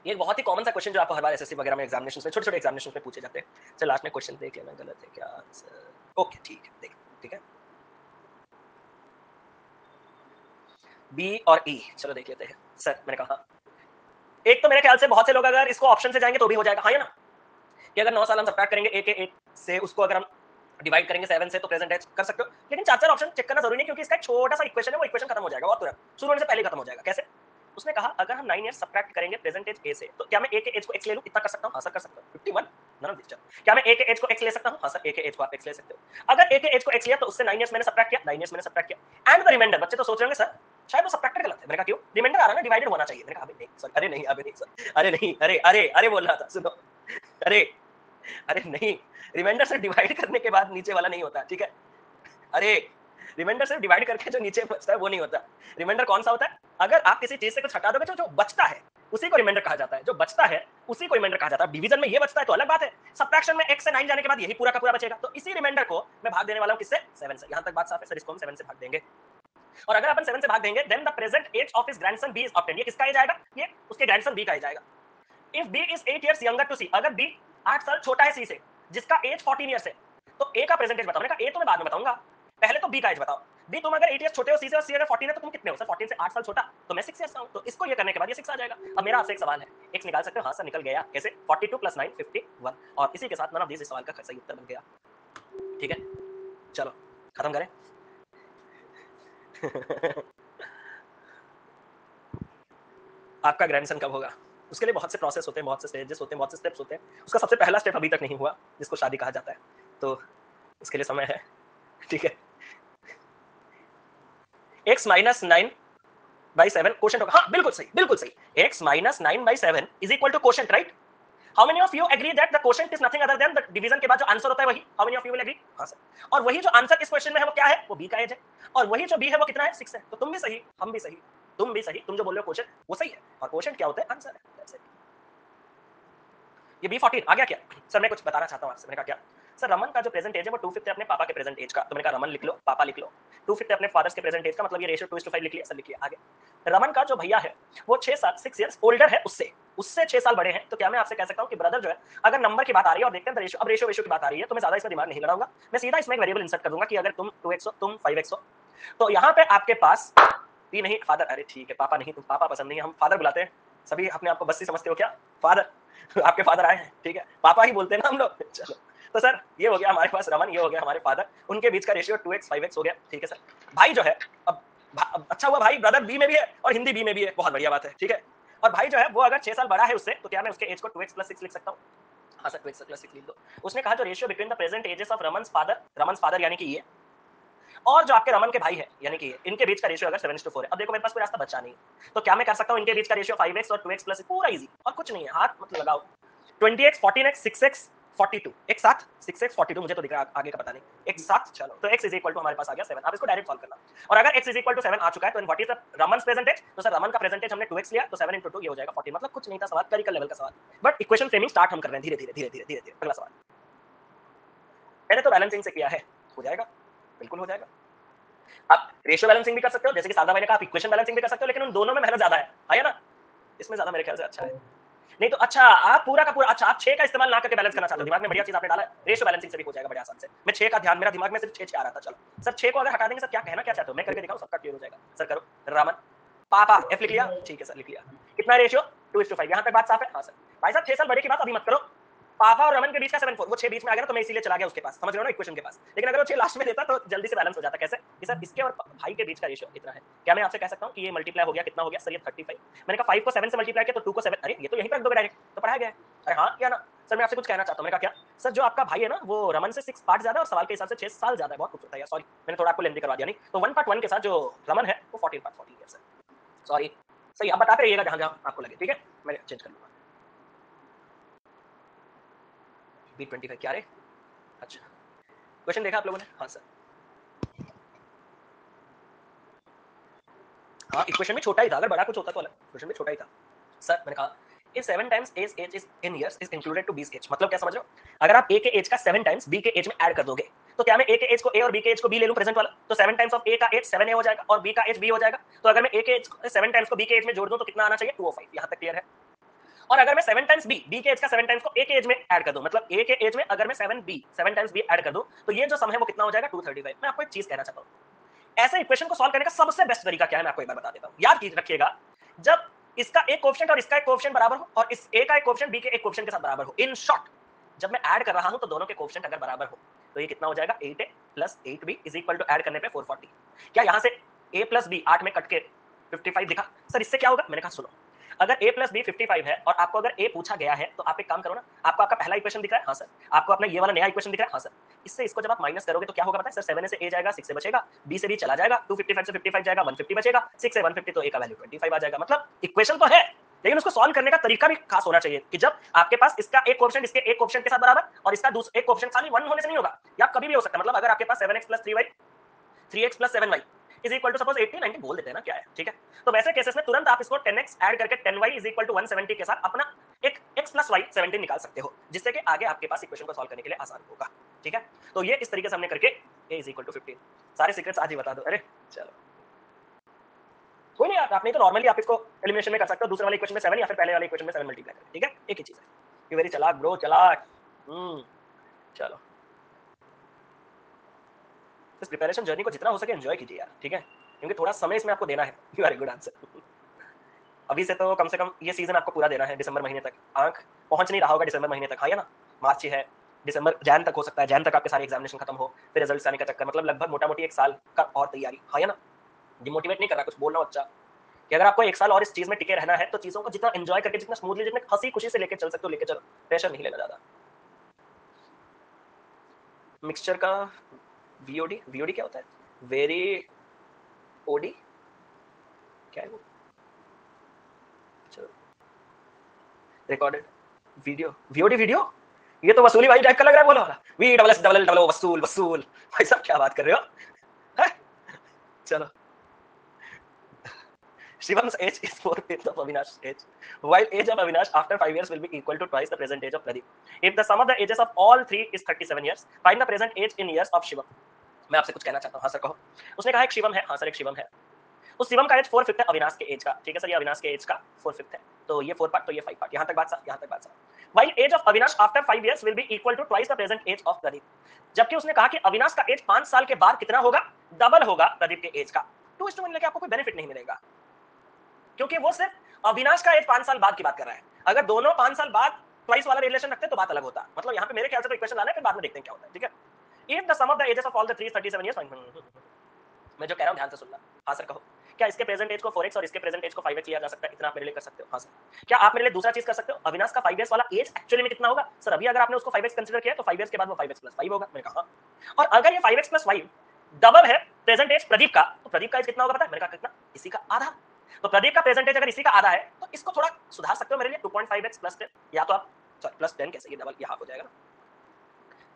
ये एक बहुत ही कॉमन सा क्वेश्चन जो आपको हर बार एसएससी वगैरह में एग्जामिनेशन में, छोटे छोटे एग्जामिनेशन में पूछे जाते हैं। चल लास्ट में क्वेश्चन देख लेना, गलत है क्या आंसर? ओके ठीक है, देख। ठीक है, बी और ई, चलो देख लेते हैं। सर मैंने कहा एक तो मेरे ख्याल से बहुत से लोग अगर इसको ऑप्शन से जाएंगे तो भी हो जाएगा, हाँ या ना, कि अगर 9 साल हम सब्ट्रैक्ट करेंगे ए के 8 से, उसको अगर हम डिवाइड करेंगे 7 से तो प्रेजेंट एज कर सकते हो। लेकिन 4 ऑप्शन चेक करना जरूरी नहीं, क्योंकि इसका एक छोटा सा इक्वेशन है, वो इक्वेशन खत्म हो जाएगा और तुरंत शुरू होने से पहले खत्म हो जाएगा। कैसे? उसने कहा अगर हम 9 ईयर्स सब्ट्रैक्ट करेंगे प्रेजेंट एज ए से, तो क्या मैं ए के एज को एक्स ले लूं? इतना कर सकता हूं? हाँ सर कर सकता हूं। 51 नन ऑफ दिस। क्या मैं ए के एज को एक्स ले सकता हूं? हाँ सर, ए के एज को आप एक्स ले सकते हो। अगर ए के एज को एक्स लिया तो उससे 9 ईयर्स मैंने सब्ट्रैक्ट किया, 9 ईयर्स मैंने सब्ट्रैक्ट किया, एंड द रिमाइंडर। बच्चे तो सोच रहे होंगे सर शायद वो सब्ट्रैक्टेड गलत है। मैंने कहा क्यों? रिमाइंडर आ रहा है ना, डिवाइडेड होना चाहिए। मैंने कहा अबे नहीं सर, अरे नहीं, अबे नहीं सर, अरे नहीं, अरे अरे अरे बोल रहा था, सुनो, अरे अरे नहीं, रिमाइंडर से डिवाइड करने के बाद नीचे वाला नहीं होता। ठीक है, अरे रिमाइंडर से डिवाइड करके जो नीचे बचता है वो नहीं होता। रिमाइंडर कौन सा होता है? अगर आप किसी चीज से कुछ हटा दोगे तो जो बचता है उसी को रिमाइंडर कहा जाता है। जो बचता है उसी को रिमाइंडर कहा जाता है। डिवीजन में ये बचता है तो अलग बात है, सब्ट्रैक्शन में x से 9 जाने के बाद यही पूरा का पूरा बचेगा। तो इसी रिमाइंडर को मैं भाग देने वाला हूं किससे? 7 से। यहां तक बात साफ है सर, इसको हम 7 से भाग देंगे। और अगर अपन 7 से भाग देंगे then the present age of his grandson B is obtained. ये किसका एज आएगा? ये उसके ग्रैंडसन बी का एज आएगा। If B is 8 years younger to C, अगर बी 8 साल छोटा है सी से, जिसका एज 14 इयर्स है, तो ए का प्रेजेंट एज बताओ। मैंने कहा ए तो मैं बाद में बताऊंगा, पहले तो बी का एज बताओ। बी तुम अगर 8 इयर्स छोटे हो सी से, और सी अगर 14 है, तो तुम कितने हो? सर 14 से 8 साल छोटा, तो मैं 6 इयर्स का हूं। तो इसको ये करने के बाद ये 6 आ जाएगा। अब मेरा आपसे एक सवाल है, x निकाल सकते हो? हाँ सर निकल गया। कैसे? 42 + 9 51, और इसी के साथ नन ऑफ दिस इस सवाल का सही उत्तर बन गया। ठीक है, चलो खत्म करें। आपका ग्रैंडसन कब होगा? उसके लिए बहुत से प्रोसेस होते हैं, बहुत से स्टेजेस होते हैं, बहुत से स्टेप्स होते हैं। उसका सबसे पहला स्टेप अभी तक नहीं हुआ, जिसको शादी कहा जाता है, तो उसके लिए समय है। ठीक है, x माइनस 9/7 क्वोशंट होगा। हाँ बिल्कुल सही, बिल्कुल सही। x minus 9/7 is equal to quotient, right? How many of you agree that the quotient is nothing other than the division के बाद जो आंसर होता है वही? How many of you will agree? हाँ सर। और वही जो आंसर इस क्वेश्चन में है वो क्या है? वो b का एज है। और वही जो b है वो कितना है? 6 है। तो तुम भी सही, हम भी सही, तुम भी सही। तुम जो बोल रहे हो क्वोशंट वो सही है, और क्वोशंट क्या होता है? आंसर है। That's it. ये B14 आ गया क्या? सर मैं कुछ बताना चाहता हूँ आपसे। मैंने कहा क्या? सर रमन का जो प्रेजेंट एज है वो 2/5 है अपने पापा के प्रेजेंट एज का। तो मैंने कहा रमन लिख लो, पापा लिख लो। 2/5 है अपने फादर्स के प्रेजेंट एज का, मतलब ये रेशियो 2:5 लिख लिया। सर लिखिए आगे। रमन का जो भैया है वो 6 इयर्स ओल्डर है उससे, उससे 6 साल बड़े हैं। तो क्या मैं आपसे कह सकता हूँ कि ब्रदर जो है, अगर नंबर की बात आ रही है और देखते हैं रेशियो, अब रेशियो की बात आ रही है, तो मैं ज्यादा इसमें दिमाग नहीं लड़ाऊंगा। मैं सीधा इसमें एक वेरिएबल इंसर्ट कर दूंगा कि अगर तुम 2x हो, तुम 5x हो, तो यहाँ पे आपके पास भी नहीं फादर, अरे ठीक है पापा नहीं, तुम पापा पसंद नहीं है, हम फादर बुलाते हैं। सभी अपने आप को बस्ती समझते हो क्या? फादर आपके फादर आए हैं, ठीक है, पापा ही बोलते हैं ना हम लोग। चलो तो सर ये हो गया हमारे पास रमन, ये हो गया हमारे फादर, उनके बीच का रेशियो 2x 5x हो गया। ठीक है सर। भाई जो है, अब अच्छा हुआ भाई ब्रदर बी में भी है और हिंदी बी में भी है, बहुत बढ़िया बात है। ठीक है, और भाई जो है वो अगर 6 साल बड़ा है उससे, तो क्या मैं उसके एज को 2x + 6 लिख सकता हूँ? हाँ सर 2x + 6 लिख दो। उसने कहा जो ratio between the present ages of Raman's father यानी कि ये, और जो आपके रमन के भाई है यानी कि इनके बीच का रेशियो अगर 7:4 है। अब देखो मेरे पास कोई रास्ता बचा नहीं, तो क्या मैं कर सकता हूँ इनके बीच का रेशियो 5x और 2x + पूरा इजी, और कुछ नहीं है, हाथ मतलब लगाओ। 20x 14x 6x 42 एक साथ, 6x 42 मुझे तो दिख रहा है, आगे का पता नहीं, एक साथ। चलो तो x इज इक्वल टू हमारे पास आ गया 7। आप इसको डायरेक्ट सॉल्व करना, और अगर x इज इक्वल टू 7 आ चुका है तो what is the Raman percentage? तो सर रमन का प्रेजेंटेज हमने 2x लिया, तो 7 × 2 ये हो जाएगा 14। मतलब कुछ नहीं था सवाल, क्लरिकल लेवल का सवाल, बट इक्वेशन फ्रेमिंग स्टार्ट हम कर रहे हैं धीरे धीरे धीरे धीरे धीरे धीरे। अगला सवाल, मैंने तो बैलेंसिंग से किया है, हो जाएगा, बिल्कुल हो जाएगा। आप रेशियो बैलेंसिंग भी कर सकते हो, जैसे कि सादा भाई ने कहा आप इक्वेशन बैलेंसिंग भी कर सकते हो, लेकिन उन दोनों में मेहनत ज्यादा है ना? इसमें ज्यादा मेरे ख्याल से अच्छा है। नहीं तो अच्छा आप पूरा का पूरा अच्छा आप 6 का इस्तेमाल ना करके बैलेंस करना चाहते हो, दिमाग में बढ़िया चीज आपने डाला है, रेशियो बैलेंसिंग से भी हो जाएगा बड़े आसान से। मैं 6 का ध्यान मेरा दिमाग में सिर्फ 6 6 आ रहा था, चलो सर 6 को अगर हटा देंगे सर क्या कहना क्या चाहते हो, मैं करके दिखाऊं सबका क्लियर हो जाएगा। सर करो रामन पापा एफ लिख लिया, ठीक है सर लिख लिया। कितना रेशियो 2:5, यहां तक बात साफ है? हां सर। भाई साहब 6 साल बड़े की बात अभी मत करो, पापा और रमन के बीच का 7 4 वो 6 बीच में आ गया ना, तो मैं इसीलिए चला गया उसके पास, समझ रहे हो ना इक्वेशन के पास। लेकिन अगर वो 6 लास्ट में देता तो जल्दी से बैलेंस हो जाता। कैसे कि सर इसके और भाई के बीच का रेशियो इतना है, क्या मैं आपसे कह सकता हूं कि ये मल्टीप्लाई हो गया, कितना हो गया सर ये 35। मैंने कहा 5 को 7 से मल्टीप्लाई किया तो 2 को 7, अरे ये तो यहीं पर रख दोगे डायरेक्ट, तो पढ़ाया गया है। अरे हां किया ना सर, मैं आपसे कुछ कहना चाहता हूं। मैंने कहा क्या सर, जो आपका भाई है ना वो रमन से 6 पार्ट ज्यादा है और सवाल के हिसाब से 6 साल ज्यादा है। बहुत खूबसूरत है यार, सॉरी मैंने थोड़ा आपको लेंदी करवा दिया। नहीं तो 1 पार्ट 1 के साथ जो रमन है वो 14 पार्ट 14 है सर, सॉरी सही आप बताते रहिएगा जहां जहां आपको लगे, ठीक है मैं चेंज कर लूंगा। B25 क्या रे? अच्छा क्वेश्चन देखा आप लोगों ने? हाँ सर, हाँ इक्वेशन में छोटा ही था, अगर बड़ा कुछ होता तो अलग, क्वेश्चन में छोटा ही था। सर मैंने कहा if 7 times A's age is in years is included to B's age, मतलब क्या समझ रहे हो? अगर आप A के एज का 7 टाइम्स B के एज में ऐड कर दोगे तो क्या मैं A के एज को A और B के एज को B ले लूं प्रेजेंट वाला, तो 7 टाइम्स ऑफ A का एज 7A हो जाएगा और B का एज B हो जाएगा। तो अगर मैं A के एज 7 टाइम्स को B के एज में जोड़ दूं तो कितना आना चाहिए 205, यहां तक क्लियर है। और अगर मैं 7 टाइम्स B के एज का 7 टाइम्स को A के एज में ऐड कर दूं, मतलब A के एज में अगर मैं 7 टाइम्स B ऐड कर दूं तो ये जो सम है वो कितना हो जाएगा 235। मैं आपको एक चीज कहना चाहता हूं, ऐसे इक्वेशन को सॉल्व करने का सबसे बेस्ट तरीका क्या है मैं आपको एक बार बता देता हूं। याद रखिएगा, जब इसका एक कोएफिशिएंट और इसका एक कोएफिशिएंट बराबर हो और इस A का एक कोएफिशिएंट B के एक कोएफिशिएंट के साथ बराबर हो, इन शॉर्ट जब मैं ऐड कर रहा हूं तो दोनों के कोएफिशिएंट अगर बराबर हो तो ये कितना हो जाएगा 8A plus 8B is equal to add करने पे 440। क्या यहां से A प्लस B 8 में कट के 55 दिखा? सर इससे क्या होगा? मैंने कहा सुनो, अगर A प्लस B 55 है और आपको अगर A पूछा गया है तो आप एक काम करो ना, आपको आपका पहला इक्वेशन दिख रहा है? हाँ सर। आपको अपना ये वाला नया इक्वेशन दिख रहा है? हाँ सर। इससे इसको जब आप माइनस करोगे तो क्या होगा पता है सर? 7 से A जाएगा, 6 से बचेगा, B से B चला जाएगा, 255 से 55 जाएगा, 150 बचेगा, 6 से 150 तो A का वैल्यू 25 आ जाएगा। मतलब इक्वेशन तो है लेकिन उसको सॉल्व करने का तरीका भी खास होना चाहिए कि जब आपके पास इसका एक कोएफिशिएंट इसके एक कोएफिशिएंट के साथ बराबर और इसका दूसरा एक कोएफिशिएंट खाली 1 होने से नहीं होगा, या कभी भी हो सकता है। मतलब अगर आपके पास 7x + 3y 3x + 7y is equal to suppose 80 90 बोल देते हैं ना, क्या है ठीक है। तो वैसे केसेस में तुरंत आप इसको 10x ऐड करके 10y इज इक्वल टू 170 के साथ अपना एक x + y 17 निकाल सकते हो, जिससे कि आगे आपके पास इक्वेशन को सॉल्व करने के लिए आसान होगा, ठीक है। तो ये इस तरीके से हमने करके a इज इक्वल टू 15 सारे सीक्रेट्स आज ही बता दो। अरे चलो कोई नहीं, आप नहीं तो नॉर्मली आप इसको एलिमिनेशन में कर सकते हो, दूसरे वाले इक्वेशन में 7 या फिर पहले वाले इक्वेशन में 7 मल्टीप्लाई करें, ठीक है एक ही चीज है। यू वेरी चालाक ब्रो, चालाक। चलो इस प्रिपरेशन जर्नी को जितना हो सके एंजॉय कीजिए यार, ठीक है, क्योंकि थोड़ा समय इसमें आपको देना है। You are a good answer. अभी से तो कम से कम ये सीजन आपको पूरा देना है, दिसंबर महीने तक। आंख पहुंच नहीं रहा होगा दिसंबर महीने तक, हाँ या ना? मार्च ही है, दिसंबर जैन तक हो सकता है, जैन तक आपके सारे एग्जामिनेशन खत्म हो, फिर रिजल्ट्स आने का चक्कर, मतलब लगभग मोटा मोटी 1 साल का और तैयारी, हाँ या ना? डिमोटिवेट नहीं कर रहा, कुछ बोल रहा हूं अच्छा कि अगर आपको 1 साल और इस चीज में टिके रहना है तो चीजों को जितना एंजॉय करके, जितना स्मूथली, जितने हंसी खुशी से लेके चल सकते हो लेके चलो, प्रेशर नहीं लेना ज्यादा। मिक्सचर का वीओडी, वीओडी क्या होता है? वेरी ओडी क्या है वो? रिकॉर्डेड वीडियो, वीओडी वीडियो, ये तो वसूली भाई टाइप का लग रहा है बोला वाला, V double S double L double O वसूल वसूल। भाई साहब क्या बात कर रहे हो है? चलो Shivan's age is 4/5 of Avinash age, while age of Avinash after 5 years will be equal to twice the present age of Pradeep. If the sum of the ages of all three is 37 years, find the present age in years of Shivam. मैं आपसे कुछ कहना चाहता हूँ, हाँ sir कहो। उसने कहा एक शिवम है, हाँ सर एक शिवम है, उस शिवम का एज 4/5 है अविनाश के एज का, ठीक है सर, ये अविनाश के एज का 4/5 है, तो ये 4 पार्ट तो ये 5 पार्ट, यहाँ तक बात, यहाँ तक बात। While age of Avinash after 5 years will be equal to twice the present age of Pradeep. जबकि उसने कहा कि अविनाश का एज 5 साल के बाद कितना होगा? डबल होगा प्रदीप के एज का। 2:1 लेके आपको कोई बेनिफिट नहीं मिलेगा, क्योंकि वो सिर्फ अविनाश का एज 5 साल बाद की बात कर रहा है। अगर दोनों 5 साल बाद ट्वाइस वाला रिलेशन रखते तो बात अलग होता। मतलब यहाँ पे मेरे ख्याल से तो इक्वेशन लाना है, फिर बाद में देखते हैं क्या होता है, ठीक है। If the sum of the ages of all the 37 years, मैं जो कह रहा हूँ ध्यान से सुनना। हाँ सर कहो, क्या इसके प्रेजेंट एज को 4x और इसके प्रेजेंट एज को 5x लिया जा सकता है? इतना आप मेरे लिए कर सकते हो? हाँ सर। क्या आप मेरे लिए दूसरा चीज कर सकते हो? अविनाश का 5 इयर्स वाला एज एक्चुअली में कितना होगा? सर अभी अगर आपने उसको 5x कंसीडर किया तो 5 इयर्स के बाद वो 5x + 5 होगा। मैंने कहा और अगर ये 5x + 5 डबल है प्रेजेंट एज प्रदीप का, तो प्रदीप का एज कितना होगा पता है? मैंने कहा कितना? इसी का आधा। तो प्रदीप का प्रेजेंट एज अगर इसी का आधा है तो इसको थोड़ा सुधार सकते हो मेरे लिए, 2.5x + 10, या तो आप सॉरी +10 कैसे, ये डबल ये हाफ हो जाएगा ना,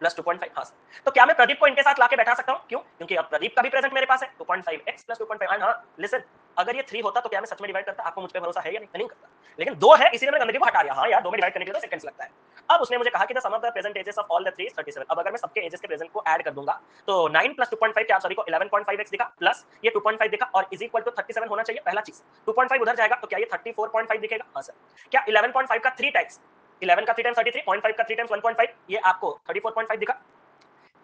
+2.5। हाँ सर, तो क्या मैं प्रदीप को इनके साथ लाके बैठा सकता हूँ? क्यों? क्योंकि अब प्रदीप का भी प्रेजेंट मेरे पास है, 2.5x + 2.5। हाँ लिसन, अगर ये 3 होता तो क्या मैं सच में डिवाइड करता? आपको मुझ पे भरोसा है या नहीं? नहीं करता, लेकिन 2 है इसीलिए मैं गंदगी को हटा दिया। हाँ यार 2 में डिवाइड करने के लिए तो सेकंड्स लगता है। अब उसने मुझे कहा कि the sum of the present ages of all the three is 37। अब अगर मैं सबके एजेस के प्रेजेंट को ऐड कर दूंगा तो 9 प्लस 2.5 क्या सॉरी को 11.5x दिखा प्लस ये 2.5 दिखा और इज इक्वल टू 37 होना चाहिए। पहला चीज 2.5 उधर जाएगा तो क्या ये 34.5 दिखेगा? हाँ सर। क्या 11.5 का 3 टाइम्स 11 का 3 टाइम्स 33.5 का 3 टाइम्स 1.5 ये आपको 34.5 दिखा?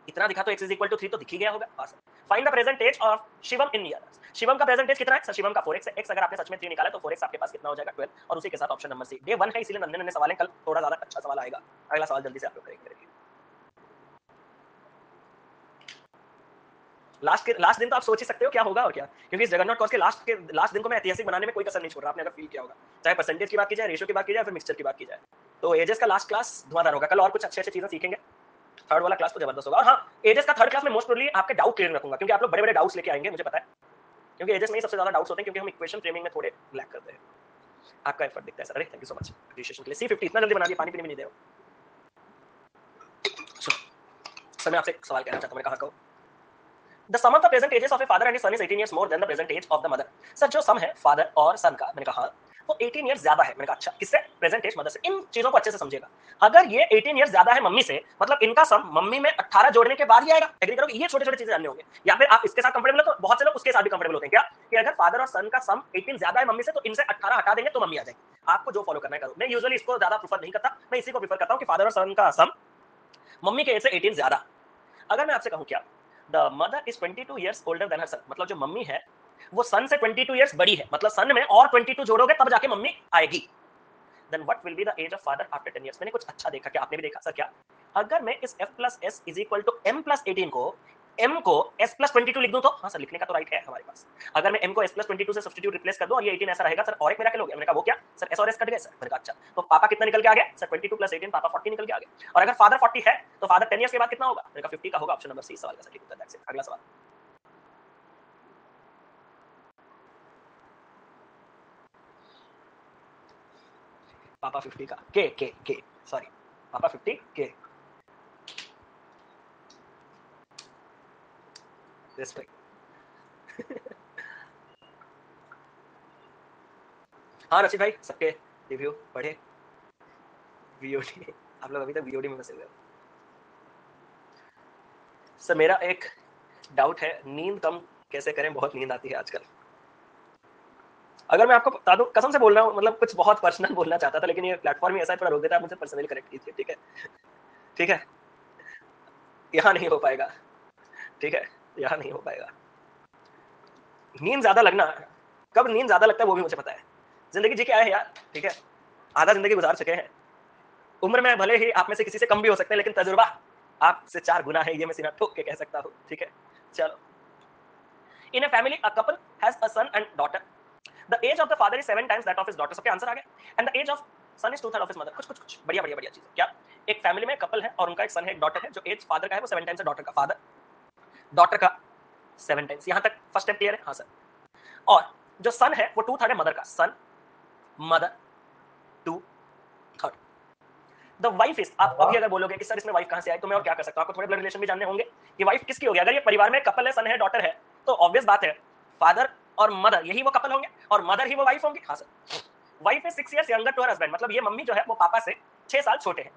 इतना दिखा तो x इज इक्वल टू 3 तो दिख ही गया होगा। हाँ sir. Find the present age of Shivam in years. Shivam का प्रेजेंट एज कितना है? सर शिवम का 4x है। x अगर आपने सच में 3 निकाला तो 4x आपके पास कितना हो जाएगा? 12। और उसी के साथ ऑप्शन नंबर सी डे 1 है इसीलिए नंदन ने सवाल है, कल थोड़ा ज्यादा अच्छा सवाल आएगा। अगला सवाल जल्दी से आप लोग करेंगे। लास्ट दिन तो आप सोच ही सकते हो क्या होगा और क्या, क्योंकि इस जगन्नाथ कॉर्स के लास्ट दिन को मैं ऐतिहासिक बनाने में कोई कसर नहीं छोड़ रहा। आपने अगर फील किया होगा, चाहे परसेंटेज की बात की जाए, रेशियो की बात की जाए, फिर मिक्सचर की बात की जाए, तो एजेस का लास्ट क्लास धुआंधार होगा। कल और कुछ अच्छी चीजें सीखेंगे। थर्ड वाला क्लास तो जबरदस्त होगा। और हाँ, एजेस का थर्ड क्लास में मोस्ट प्रोबेबली आपके डाउट क्लियर रखूंगा, क्योंकि आप लोग बड़े बड़े डाउट्स लेके आएंगे, मुझे पता है, क्योंकि एजेस में ही सबसे ज्यादा डाउट्स होते हैं, क्योंकि हम इक्वेशन फ्रेमिंग में थोड़े लैक करते हैं। आपका एफर्ट दिखता है सर। अरे thank you so much appreciation के लिए। C50 इतना जल्दी बना दिया, पानी पीने भी नहीं दे रहे हो। सर मैं आपसे एक सवाल कहना चाहता हूँ, मैंने कहा The sum of the present ages of a father and his son is 18 years more than the present age of the mother. Sir जो सम है फादर और सन का, मैंने कहा वो 18 इयर्स ज्यादा है। मैंने कहा अच्छा, किससे? प्रेजेंट एज मदर से। इन चीजों को अच्छे से समझिएगा। अगर ये 18 इयर्स ज्यादा है मम्मी से, मतलब इनका सम मम्मी में 18 जोड़ने के बाद ही आएगा। एग्री करोगे? ये छोटे छोटे चीजें जानने होंगे। या फिर आप इसके साथ कंफर्टेबल हो तो बहुत से लोग उसके साथ भी कंफर्टेबल होते हैं क्या, कि अगर फादर और सन का सम 18 ज्यादा है मम्मी से, तो इनसे 18 हटा देंगे तो मम्मी आ जाएगी। आपको जो फॉलो करना है करो। मैं यूजुअली इसको ज्यादा प्रेफर नहीं करता, मैं इसी को प्रेफर करता हूँ कि फादर और सन का सम मम्मी के एज से 18 ज्यादा। अगर मैं आपसे कहूं क्या the mother is 22 years older than her son, मतलब जो मम्मी है वो सन से 22 ईयर्स बड़ी है, मतलब सन में और 22 जोड़ोगे तब जाके मम्मी आएगी। Then what will be the age of father after 10 years. मैंने कुछ अच्छा देखा, क्या आपने भी देखा? सर क्या? अगर मैं इस f plus S is equal to m plus 18 को m को s प्लस 22 लिख दूं तो, हाँ सर लिखने का तो राइट है हमारे पास। अगर मैं m को s प्लस 22 से सब्स्टिट्यूट रिप्लेस कर दूं और ये 18 ऐसा रहेगा सर, और एक मेरा क्या हो गया? मैंने कहा वो क्या सर? s और s कट गए सर। मैंने कहा अच्छा, तो पापा कितना निकल के आ गया सर? 22 प्लस 18 पापा 40 निकल के आ गया। और अगर फादर 40 है तो फादर 10 इयर्स के बाद कितना होगा? मैंने कहा 50 का होगा। ऑप्शन नंबर सी सवाल का सही उत्तर। That's it. अगला सवाल। पापा 50 का के सॉरी पापा 50 के रिस्पेक्ट। हाँ रचित भाई, सबके रिव्यू पढ़े। वीओडी आप लोग अभी तक वीओडी में फंसे हुए हो। सर मेरा एक डाउट है, नींद कम कैसे करें? बहुत नींद आती है आजकल। अगर मैं आपको बता दूं, कसम से बोल रहा हूँ, मतलब कुछ बहुत पर्सनल बोलना चाहता था, लेकिन ये प्लेटफॉर्म ही ऐसा है, थोड़ा रोक देता है। आप मुझे पर्सनली करेक्ट कीजिए, ठीक है? ठीक है, यहाँ नहीं हो पाएगा, ठीक है, यहाँ नहीं हो पाएगा। नींद ज्यादा लगना, कब नींद ज्यादा लगता है वो भी मुझे पता है। जिंदगी जी के आए हैं यार, ठीक है, आधा जिंदगी गुजार चुके हैं। उम्र में भले ही आप में से किसी से कम भी हो सकते हैं, लेकिन तजुर्बा आपसे 4 गुना है, ये मैं सीना ठोक के कह सकता हूँ, ठीक है? चलो, in a family a couple has a son and daughter. The age of the father is 7 times that of his daughter. सबके आंसर आ गए। And the age of son is 2/3 of his mother. कुछ बढ़िया बढ़िया बढ़िया चीज है। क्या? एक फैमिली में कपल है और उनका एक सन है, एक डॉटर है, जो एज फादर का है वो 7 टाइम्स है डॉटर का। फादर डॉटर का 7 टाइम्स। यहां तक फर्स्ट स्टेप क्लियर है? हाँ सर। और जो सन है वो 2/3 है मदर का। सन मदर 2/3। द वाइफ इज, आप अभी अगर बोलोगे कि सर इसमें वाइफ कहां से आई, तो मैं और क्या कर सकता हूं? आपको थोड़े ब्लड रिलेशन भी जानने होंगे कि वाइफ किसकी होगी। अगर ये परिवार में कपल है, सन है, डॉटर है, तो ऑब्वियस बात है फादर और मदर यही वो कपल होंगे और मदर ही वो वाइफ होंगी। हाँ sir. Wife is 6 years younger to her husband, मतलब ये मम्मी जो है वो पापा से 6 साल छोटे हैं।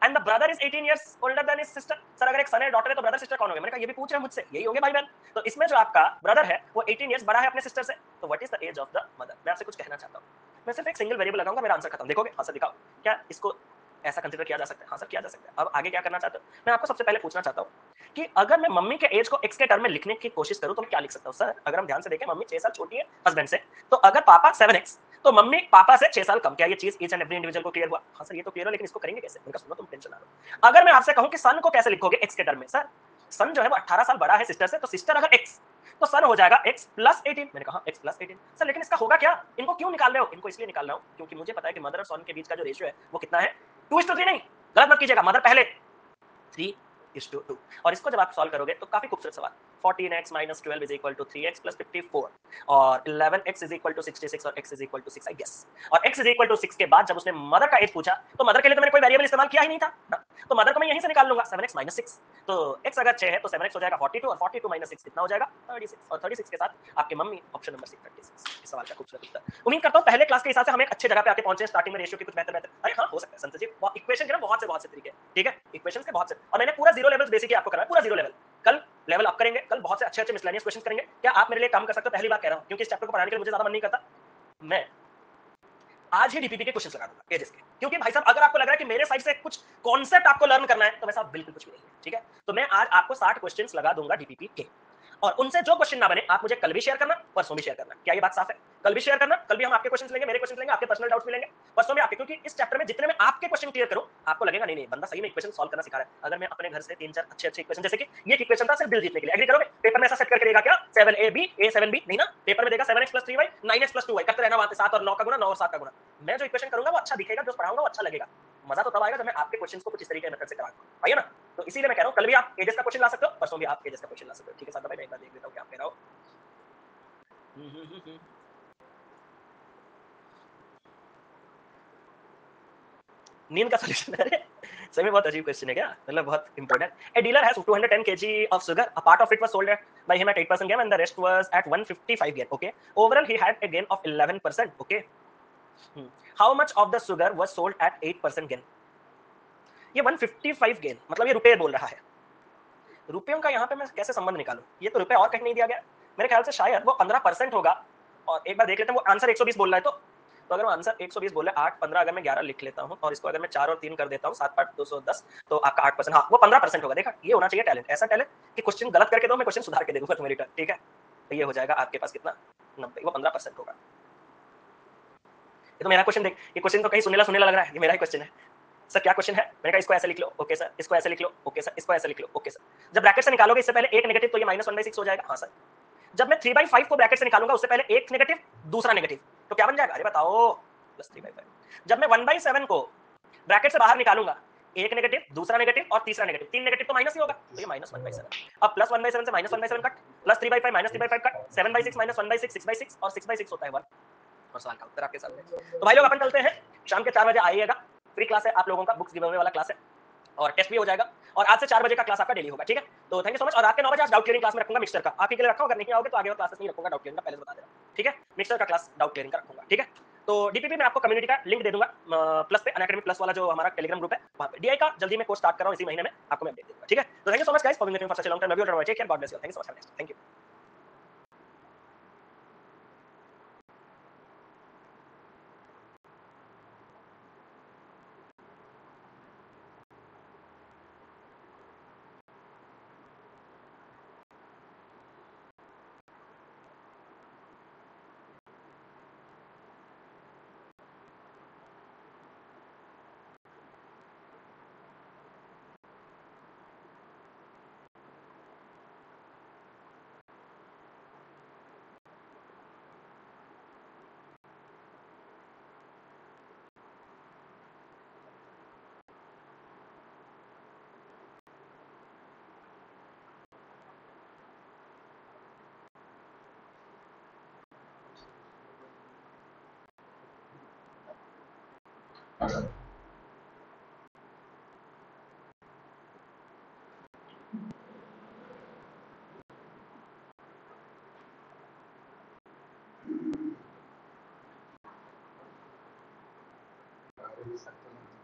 And the brother is 18 years older than his sister. Sir अगर एक सन है, डॉटर है, तो ब्रदर सिस्टर कौन होंगे? मैंने कहा ये भी पूछ रहे हैं मुझसे, यही होंगे भाई बहन। तो इसमें जो आपका ब्रदर है वो 18 इयर्स बड़ा है अपने सिस्टर से। तो what is the age of the mother? मैं आपसे कुछ कहना चाहता हूं, मैं सिर्फ एक सिंगल वेरिएबल लगाऊंगा, मेरा आंसर खत्म। देखोगे? हाँ सर दिखाओ, क्या इसको ऐसा कंसीडर किया जा सकता है? हाँ सर किया जा सकता है। अब आगे क्या करना चाहते हो? मैं आपको सबसे पहले पूछना चाहता हूँ कि अगर मैं मम्मी के एज को x के टर्म में लिखने की कोशिश करूं तो मैं क्या लिख सकता हूं? सर अगर हम ध्यान से देखें, मम्मी 6 साल छोटी है हस्बैंड से, तो अगर पापा 7x तो मम्मी पापा से 6 साल कम। क्या ये चीज ईच एंड एवरी इंडिविजुअल को क्लियर हुआ? हाँ सर ये तो क्लियर है, लेकिन इसको करेंगे कैसे? मैंने कहा सुनो तुम टेंशन ना लो। अगर मैं आपसे कहूं कि सन को कैसे लिखोगे x के टर्म में? सर सन जो है वो 18 साल बड़ा है सिस्टर से, तो सिस्टर अगर x तो सन हो जाएगा x प्लस 18। मैंने कहा x प्लस 18। सर लेकिन इसका होगा क्या? इनको क्यों निकाल रहे हो? इनको इसलिए निकाल रहा हूं क्योंकि मुझे पता है कि मदर और सन के बीच का जो रेशियो है वो कितना है, 2:3 नहीं, गलत मत कीजिएगा, मदर पहले 3:2। और इसको जब आप सॉल्व करोगे तो काफी खूबसूरत सवाल, 14x minus 12 is equal to 3x plus 54 और 11x is equal to 66 और x is equal to 6 I guess। और x is equal to 6 के बाद जब उसने मदर का एज पूछा तो मदर के लिए तो मैंने कोई वेरिएबल इस्तेमाल किया ही नहीं था ना, तो मदर को मैं यहीं से निकाल लूंगा 7x minus 6। तो x अगर 6 है तो 7x हो जाएगा 42 और 42 minus 6 कितना हो जाएगा 36 और 36 के साथ आपके मम्मी ऑप्शन नंबर सी 36 इस सवाल का खूबसूरत उत्तर। उम्मीद करता हूँ पहले क्लास के हिसाब से हम एक अच्छे जगह पे आके पहुंचे स्टार्टिंग में रेशियो के कुछ बेहतर बेहतर अरे हाँ हो सकता है संत जी इक्वेशन के ना बहुत से तरीके ठीक है इक्वेशन के बहुत से और मैंने पूरा जीरो लेवल बेसिक आपको कराया पूरा जीरो लेवल कल लेवल अप करेंगे कल बहुत से अच्छे मिसलेनियस क्वेश्चन करेंगे क्या आप मेरे लिए काम कर सकते हो पहली बार कह रहा हूँ क्योंकि इस चैप्टर को पढ़ाने के लिए मुझे ज्यादा मन नहीं करता मैं आज ही डीपीपी के क्वेश्चन लगा दूंगा एजेस के क्योंकि भाई साहब अगर आपको लग रहा है कि मेरे साइड से कुछ कॉन्सेप्ट आपको लर्न करना है तो वैसा बिल्कुल कुछ भी नहीं है ठीक है तो मैं आज आपको 60 क्वेश्चंस लगा दूंगा डीपीपी के और उनसे जो क्वेश्चन ना बने आप मुझे कल भी शेयर करना परसों भी शेयर करना क्या ये बात साफ है कल भी शेयर करना कल भी हम आपके क्वेश्चन लेंगे मेरे क्वेश्चन लेंगे आपके पर्सनल डाउट्स भी लेंगे परसों में आपके क्योंकि इस चैप्टर में जितने में आपके क्वेश्चन क्लियर करूं आपको लगेगा नहीं नहीं बंदा सही में इक्वेशन सॉल्व करना सिखा रहा है अगर मैं अपने घर से 3-4 अच्छे इक्वेशन जैसे कि ये इक्वेशन था सिर्फ बिल जीतने के लिए एग्री करोगे पेपर में ऐसा सेट करके देगा क्या 7ab a7b नहीं ना पेपर में देगा 7x + 3y 9x + 2y करते रहना वहां पे 7 और 9 का गुना 9 और 7 का गुना मैं जो इक्वेशन करूंगा वो अच्छा दिखेगा जो पढ़ाऊंगा वो अच्छा लगेगा मजा तो तब आएगा जब मैं आपके क्वेश्चंस को कुछ इस तरीके के मेथड से कराऊंगा आइए ना तो इसीलिए मैं कह रहा हूं कल भी आप एजेस का क्वेश्चन ला सकते हो परसों भी आप एजेस का क्वेश्चन ला सकते हो ठीक है सादा भाई मैं एक बार देख लेता हूं क्या आप कह रहे हो नींद का सॉल्यूशन है सही में बहुत अजीब क्वेश्चन है क्या मतलब बहुत important a dealer has 210 kg of sugar a part of it was sold by him at 8% gain and the rest was at 155 gain okay overall he had a gain of 11% okay how much of the sugar was sold at 8% gain ये 155 gain मतलब ये रुपए बोल रहा है रुपयों का यहाँ पे मैं कैसे संबंध निकालूं ये तो रुपए और कहीं नहीं दिया गया मेरे ख्याल से शायद वो 15% होगा और एक बार देख लेते हैं वो आंसर 120 बोल रहा है तो अगर वो आंसर 120 बोले 8 15 अगर मैं 11 लिख लेता हूँ और इसको अगर मैं 4 और 3 कर देता हूँ 7 8 210 तो आपका 8% हाँ वो 15% होगा देखा ये होना चाहिए टैलेंट ऐसा टैलेंट कि क्वेश्चन गलत करके दो मैं क्वेश्चन सुधार के दे दूंगा तुम्हें रिटर्न ठीक है तो ये हो जाएगा आपके पास कितना 90 वो 15% होगा ये तो मेरा क्वेश्चन देख ये क्वेश्चन तो कहीं सुनेला लग रहा है ये मेरा ही क्वेश्चन है सर क्या क्वेश्चन है मैंने कहा इसको ऐसे लिख लो ओके सर इसको ऐसे लिख लो ओके सर इसको ऐसे लिख लो ओके सर जब ब्रैकेट से निकालोगे इससे पहले एक नेगेटिव तो ये -1/6 हो जाएगा हाँ सर जब मैं 3/5 को ब्रैकेट से निकालूंगा उससे पहले एक नेगेटिव दूसरा नेगेटिव तो क्या बन जाएगा अरे बताओ +3/5 जब मैं 1/7 को ब्रैकेट से बाहर निकालूंगा एक नेगेटिव दूसरा नेगेटिव और तीसरा नेगेटिव तीन नेगेटिव तो माइनस ही होगा तो ये -1/7 अब +1/7 से -1/7 कट +3/5 -3/5 कट 7/6 -1/6 6/6 और 6/6 होता है 1 और सवाल का उत्तर आपके सामने तो भाई लोग अपन चलते हैं शाम के 4 बजे आइएगा फ्री क्लास है आप लोगों का बुक्स गिव अवे वाला क्लास है और टेस्ट भी हो जाएगा और आज से 4 बजे का क्लास आपका डेली होगा ठीक है तो थैंक यू सो मच और रात के 9 बजे आज डाउट क्लियरिंग क्लास में रखूंगा मिक्सचर का आप ही के लिए रखा अगर नहीं आओगे तो आगे और क्लासेस नहीं रखूंगा डाउट क्लियरिंग का पहले बता दे रहा हूं ठीक है मिक्सचर का क्लास डाउट क्लियरिंग का रखूंगा ठीक है तो डीपीपी में आपको कम्युनिटी का लिंक दे दूंगा प्लस पे अनअकैडमी प्लस वाला जो हमारा टेलीग्राम ग्रुप है वहां पे डीआई का जल्दी मैं कोर्स स्टार्ट कर रहा हूं इसी महीने में आपको मैं अपडेट दे दूंगा ठीक है तो thank you so much guys for being with me for such a long time love you और take care God bless you thank you so much thank you Exactamente.